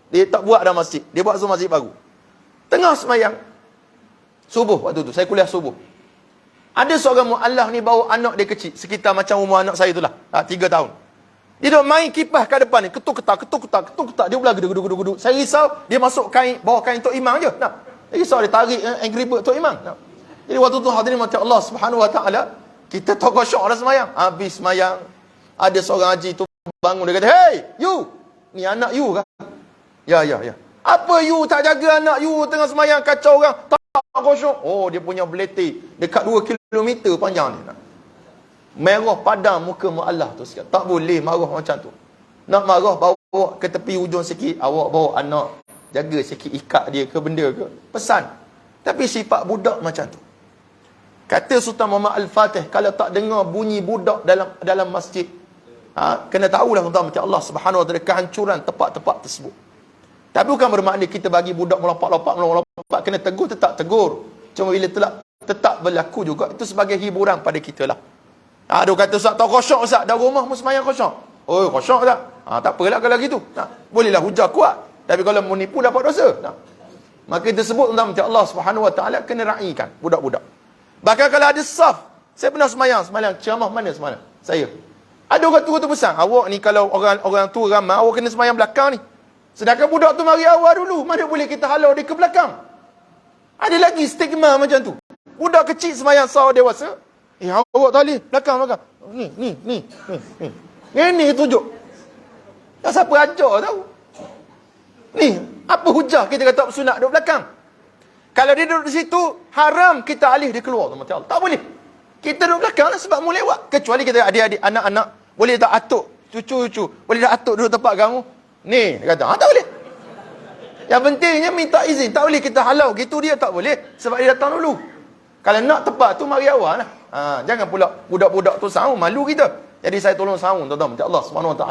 Dia tak buat dah masjid. Dia buat masjid baru. Tengah semayang. Subuh waktu tu. Saya kuliah subuh. Ada seorang mu'alaf ni bawa anak dia kecil. Sekitar macam umur anak saya tu lah. 3 tahun. Dia duk main kipas kat depan ni. Ketuk-ketak. Dia pula geduk-geduk. Saya risau dia masuk kain, bawah kain Tok Imam je. Nah. Saya risau dia tarik Angry Bird Tok Imam. Nah. Jadi waktu tu hadirin macam Allah Subhanahu Wa Taala. Kita tokoh syok dah semayang. Habis semayang. Ada seorang haji tu bangun. Dia kata, hey, you. Ni anak you kan? Ya. Apa you tak jaga anak you tengah semayang kacau orang? Tak khusyuk. Oh, dia punya beleti dekat 2 kilometer panjang ni. Merah padam muka mu'alaf tu sikit. Tak boleh marah macam tu. Nak marah bawa ke tepi hujung sikit. Awak bawa anak. Jaga sikit ikat dia ke benda ke. Pesan. Tapi sifat budak macam tu. Kata Sultan Muhammad Al-Fatih, kalau tak dengar bunyi budak dalam masjid, kena tahulah tuan-tuan macam Allah Subhanahu Wa Taala kehancuran tempat-tempat tersebut. Tapi bukan bermakna kita bagi budak melompat, kena tegur, tetap tegur. Cuma bila tetap berlaku juga, itu sebagai hiburan pada kita lah. Ada kata, Ustaz tak khusyuk Ustaz, dah rumah semayang khusyuk. Oh, khusyuk tak? Tak apalah kalau gitu. Bolehlah hujah kuat. Tapi kalau menipu dapat dosa. Maka tersebut tuan-tuan macam Allah Subhanahu Wa Taala kena raikan budak-budak. Bahkan kalau ada saf, saya pernah semayang ceramah mana semalam? Saya. Ada orang tua tu pesan, awak ni kalau orang tua ramai, awak kena semayang belakang ni. Sedangkan budak tu mari awal dulu. Mana boleh kita halau dia ke belakang? Ada lagi stigma macam tu. Budak kecil semayang sahur dewasa. Awak tak boleh. Belakang. Ni. Ini tunjuk. Tak siapa ajar tahu. Ni, apa hujah kita kata sunat duduk belakang? Kalau dia duduk di situ, haram kita alih dia keluar. Tak boleh. Kita duduk belakang lah sebab mau lewat. Kecuali kita adik-adik, anak-anak. Boleh tak atuk? Cucu-cucu. Boleh tak atuk duduk tempat kamu? Ni, dia kata, tak boleh. Yang pentingnya minta izin. Tak boleh kita halau. Gitu dia tak boleh. Sebab dia datang dulu. Kalau nak tepat tu, mari awal lah. Jangan pula budak-budak tu sahur. Malu kita. Jadi saya tolong sahur. Tuan-tuan, minta Allah SWT.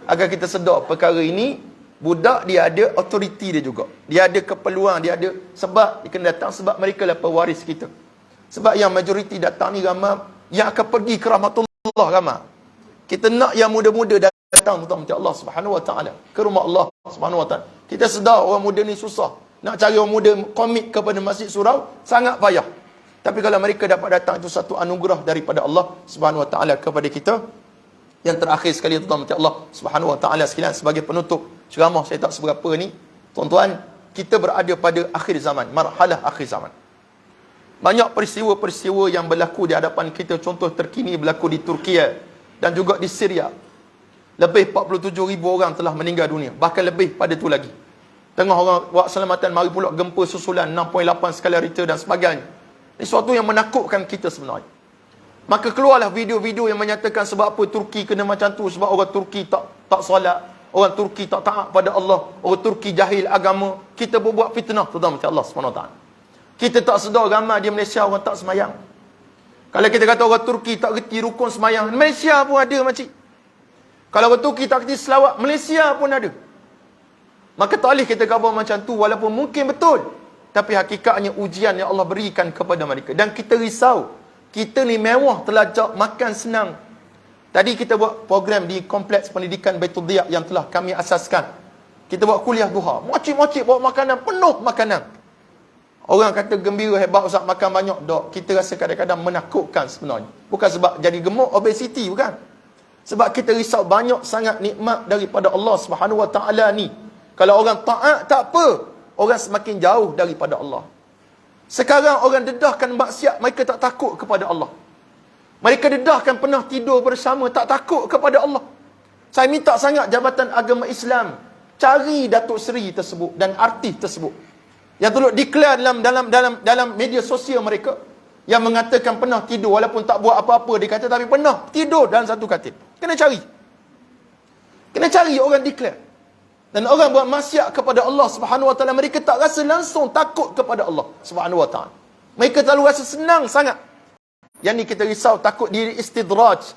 Agar kita sedar perkara ini. Budak dia ada autoriti dia juga. Dia ada keperluan. Dia ada sebab dia kena datang. Sebab mereka lah pewaris kita. Sebab yang majoriti datang ni ramai. Yang akan pergi ke rahmatullah ramai. Kita nak yang muda-muda datang tuan-tuan Allah Subhanahu Wa Taala ke rumah Allah Subhanahu Wa Taala. Kita sedar orang muda ni susah. Nak cari orang muda komit kepada masjid surau sangat payah. Tapi kalau mereka dapat datang, itu satu anugerah daripada Allah Subhanahu Wa Taala kepada kita. Yang terakhir sekali tuan-tuan Allah Subhanahu Wa Taala sekalian, sebagai penutup ceramah saya tak seberapa ni, tuan-tuan, kita berada pada akhir zaman, marhalah akhir zaman. Banyak peristiwa-peristiwa yang berlaku di hadapan kita. Contoh terkini berlaku di Turki dan juga di Syria. Lebih 47,000 orang telah meninggal dunia. Bahkan lebih pada tu lagi. Tengah orang buat selamatan, mari pula gempa susulan 6.8 skala Richter dan sebagainya. Ini sesuatu yang menakutkan kita sebenarnya. Maka keluarlah video-video yang menyatakan sebab apa Turki kena macam tu, sebab orang Turki tak solat, orang Turki tak taat pada Allah, orang Turki jahil agama. Kita berbuat fitnah terutama macam Allah SWT. Kita tak sedar ramai di Malaysia orang tak semayang. Kalau kita kata orang Turki tak reti rukun semayang, Malaysia pun ada makcik. Kalau orang Turki tak reti selawat, Malaysia pun ada. Maka tak boleh kita khabar macam tu, walaupun mungkin betul. Tapi hakikatnya ujian yang Allah berikan kepada mereka. Dan kita risau. Kita ni mewah, telajak, makan senang. Tadi kita buat program di Kompleks Pendidikan Baitul Diyak yang telah kami asaskan. Kita buat kuliah duha. Mocik-mocik bawa makanan, penuh makanan. Orang kata gembira, hebat Ustaz, makan banyak. Dok, kita rasa kadang-kadang menakutkan sebenarnya. Bukan sebab jadi gemuk, obesity, bukan. Sebab kita risau banyak sangat nikmat daripada Allah SWT ni. Kalau orang taat, tak apa. Orang semakin jauh daripada Allah. Sekarang orang dedahkan maksiat, mereka tak takut kepada Allah. Mereka dedahkan pernah tidur bersama, tak takut kepada Allah. Saya minta sangat Jabatan Agama Islam cari Datuk Seri tersebut dan artis tersebut yang tolong declare dalam media sosial mereka, yang mengatakan pernah tidur walaupun tak buat apa-apa, dia kata, tapi pernah tidur dalam satu katil. Kena cari. Kena cari orang declare. Dan orang buat maksiat kepada Allah SWT, mereka tak rasa langsung takut kepada Allah SWT. Mereka selalu rasa senang sangat. Yang ni kita risau, takut diri istidraj.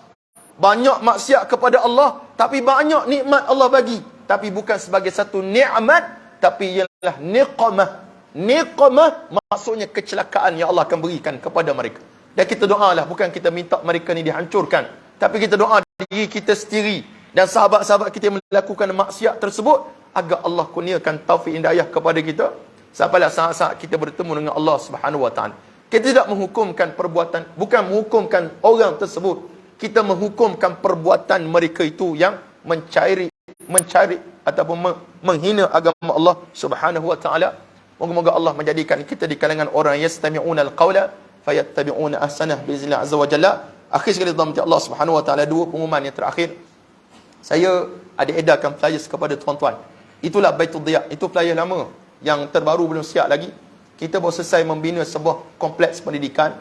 Banyak maksiat kepada Allah, tapi banyak nikmat Allah bagi. Tapi bukan sebagai satu nikmat, tapi ialah niqamah. Niqamah maksudnya kecelakaan yang Allah akan berikan kepada mereka. Dan kita doalah, bukan kita minta mereka ni dihancurkan, tapi kita doa diri kita sendiri dan sahabat-sahabat kita yang melakukan maksiat tersebut, agar Allah kurniakan taufik hidayah kepada kita sampailah saat-saat kita bertemu dengan Allah Subhanahu Wa Taala. Kita tidak menghukumkan perbuatan, bukan menghukumkan orang tersebut, kita menghukumkan perbuatan mereka itu yang mencari ataupun menghina agama Allah Subhanahu Wa Taala. Moga-moga Allah menjadikan kita di kalangan orang yastami'una al-qawla fayattabi'una ahsanah biiznillah azza wa jalla. Akhir sekali, Allah Subhanahu Wa Taala, dua pengumuman yang terakhir. Saya ada edarkan flyers kepada tuan-tuan. Itulah Baitul Diyak. Itu flyer lama yang terbaru, belum siap lagi. Kita baru selesai membina sebuah kompleks pendidikan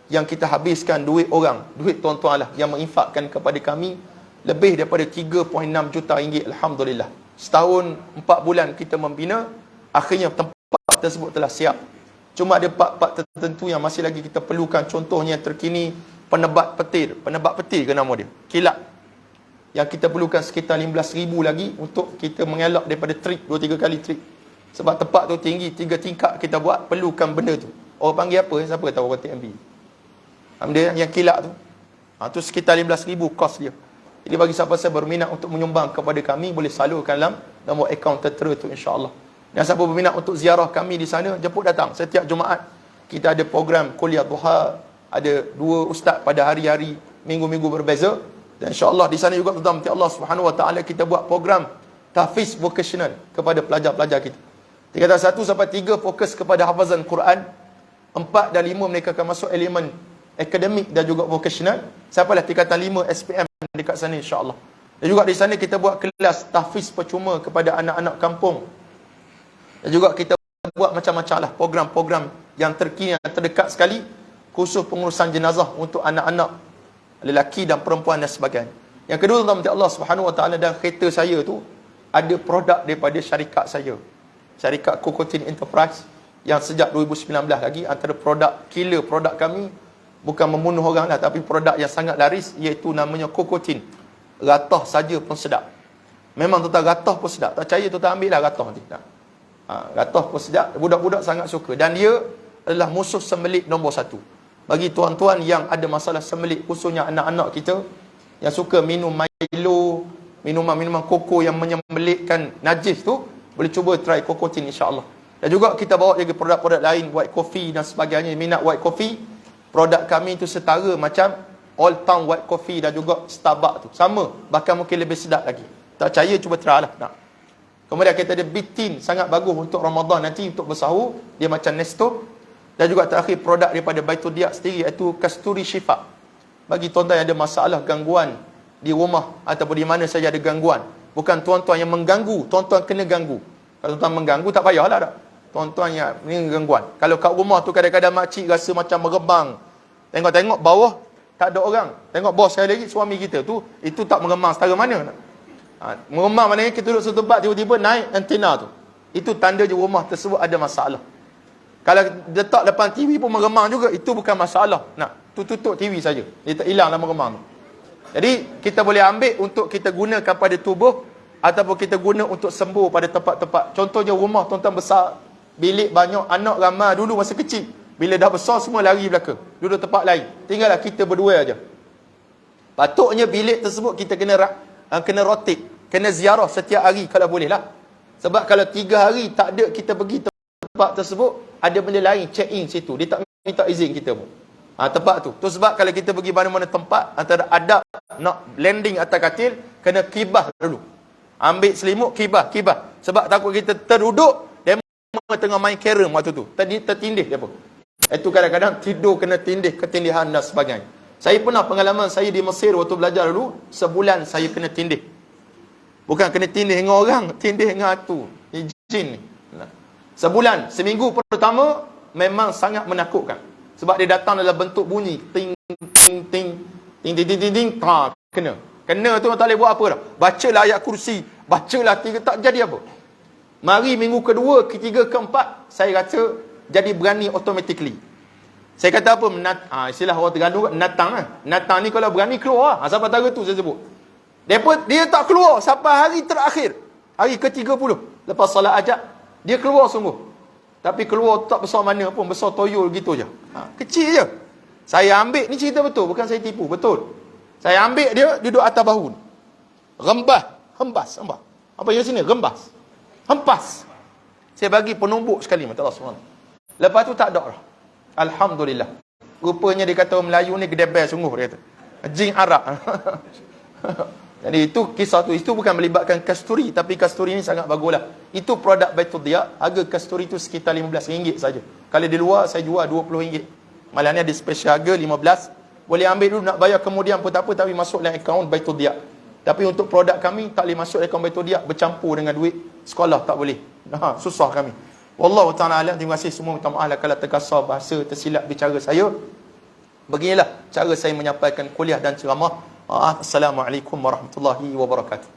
yang kita habiskan duit orang, duit tuan-tuan lah, yang menginfakkan kepada kami lebih daripada 3.6 juta ringgit. Alhamdulillah. Setahun 4 bulan kita membina, akhirnya tempat tersebut telah siap. Cuma ada part-part tertentu yang masih lagi kita perlukan. Contohnya terkini, penebat petir ke nama dia? Kilat. Yang kita perlukan sekitar 15,000 lagi untuk kita mengelak daripada trip, 2-3 kali trip. Sebab tempat tu tinggi, 3 tingkat kita buat, perlukan benda tu. Orang panggil apa? Siapa tahu orang TMB? Dia yang kilat tu. Tu sekitar 15,000 kos dia. Jadi bagi siapa saya berminat untuk menyumbang kepada kami, boleh salurkan dalam nombor akaun tertera tu, insya-Allah. Dan siapa berminat untuk ziarah kami di sana, jemput datang. Setiap Jumaat kita ada program kuliah duha, ada 2 ustaz pada hari-hari minggu-minggu berbeza. Dan insya-Allah di sana juga tuan-tuan Allah Subhanahu Wa Taala kita buat program tahfiz vocational kepada pelajar-pelajar kita. Tingkatan 1 sampai 3 fokus kepada hafazan Quran. 4 dan 5 mereka akan masuk elemen akademik dan juga vocational. Sampailah tingkatan 5 SPM dekat sana, insya-Allah. Dan juga di sana kita buat kelas tahfiz percuma kepada anak-anak kampung. Dan juga kita buat macam-macam lah program-program yang terkini, yang terdekat sekali, khusus pengurusan jenazah untuk anak-anak lelaki dan perempuan dan sebagainya. Yang kedua, tuan-tuan Allah Subhanahu Wa Taala, dan kereta saya tu ada produk daripada syarikat saya, syarikat Kokotin Enterprise, yang sejak 2019 lagi antara produk killer produk kami, bukan membunuh orang lah, tapi produk yang sangat laris, iaitu namanya Kokotin. Ratah saja pun sedap. Memang tuan-tuan, ratah pun sedap. Tak percaya tuan-tuan, ambil lah ratah nanti. Ratah pun sedap, budak-budak sangat suka. Dan dia adalah musuh sembelit nombor 1. Bagi tuan-tuan yang ada masalah sembelit, khususnya anak-anak kita yang suka minum Milo, minuman-minuman koko yang menyembelitkan najis tu, boleh cuba try Kokotin, insya-Allah. Dan juga kita bawa juga produk-produk lain, white coffee dan sebagainya. Minat white coffee, produk kami tu setara macam Old Town white coffee dan juga Starbucks tu. Sama, bahkan mungkin lebih sedap lagi. Tak percaya, cuba try lah. Nah. Kemudian kita ada bitin, sangat bagus untuk Ramadan nanti, untuk bersahur. Dia macam Nesto. Dan juga terakhir produk daripada Baitul Diyak sendiri, iaitu Kasturi Shifa. Bagi tuan-tuan yang ada masalah gangguan di rumah ataupun di mana saja ada gangguan. Bukan tuan-tuan yang mengganggu, tuan-tuan kena ganggu. Kalau tuan mengganggu tak payahlah dah. Tuan-tuan yang ni gangguan. Kalau kat rumah tu kadang-kadang makcik rasa macam meremang. Tengok-tengok bawah tak ada orang. Tengok bawah sekali lagi suami kita tu, itu tak meremang setara mana. Meremang maknanya kita duduk satu tempat tiba-tiba naik antena tu. Itu tanda je rumah tersebut ada masalah. Kalau letak depan TV pun meremang juga, itu bukan masalah. Nak tutup TV saja. Dia tak hilanglah meremang tu. Jadi kita boleh ambil untuk kita gunakan pada tubuh ataupun kita guna untuk sembuh pada tempat-tempat. Contohnya rumah tuan-tuan besar, bilik banyak, anak ramai dulu masa kecil. Bila dah besar semua lari belakang, duduk tempat lain. Tinggallah kita berdua aja. Patutnya bilik tersebut kita kena rotate, kena ziarah setiap hari kalau boleh lah. Sebab kalau 3 hari tak ada kita pergi tempat tersebut, ada benda lain check in situ, dia tak minta izin kita pun. Tempat tu. Tu sebab kalau kita pergi mana-mana tempat, antara adab nak landing atas katil, kena kibah dulu. Ambil selimut, kibah. Sebab takut kita terduduk, dia tengah main carom waktu tu. Tertindih dia pun. Itu kadang-kadang tidur kena tindih, ketindihan dan sebagainya. Saya pernah pengalaman saya di Mesir waktu belajar dulu, sebulan saya kena tindih. Bukan kena tindih dengan orang, tindih dengan hantu. Jin ni. Sebulan, seminggu pertama memang sangat menakutkan. Sebab dia datang dalam bentuk bunyi ting ting ting ting ting ting ting ting. Kena tu tak boleh buat apa dah. Bacalah ayat kursi, bacalah 3, tak jadi apa. Mari minggu kedua, ketiga, keempat, saya rasa jadi berani automatically. Saya kata apa? Istilah orang Terengganu natang lah. Natang ni kalau berani keluar. Sampai tara tu saya sebut. Dia tak keluar sampai hari terakhir. Hari ke-30. Lepas salat ajak, dia keluar sungguh. Tapi keluar tak besar mana pun, besar toyol gitu je. Kecil je. Saya ambil, ni cerita betul, bukan saya tipu, betul. Saya ambil dia, duduk atas bahu. Hembas. Apa yang sini? Rembas. Hempas. Saya bagi penumbuk sekali, mata Allah SWT. Lepas tu tak ada lah. Alhamdulillah. Rupanya dia kata Melayu ni gedebel sungguh, dia kata. Jin Arab. Jadi itu kisah tu. Itu bukan melibatkan kasturi, tapi kasturi ni sangat baguslah. Itu produk Baitul Diya. Harga kasturi tu sekitar RM15 saja. Kalau di luar saya jual RM20. Malah ni ada special harga 15. Boleh ambil dulu, nak bayar kemudian pun tak apa, tapi masuk dalam akaun Baitul Diya. Tapi untuk produk kami tak boleh masuk akaun Baitul Diya, bercampur dengan duit sekolah tak boleh. Susah kami. Wallahu ta'ala alam. Terima kasih semua, minta maaf lah kalau terkasar bahasa, tersilap bicara saya. Beginilah cara saya menyampaikan kuliah dan ceramah. Assalamualaikum warahmatullahi wabarakatuh.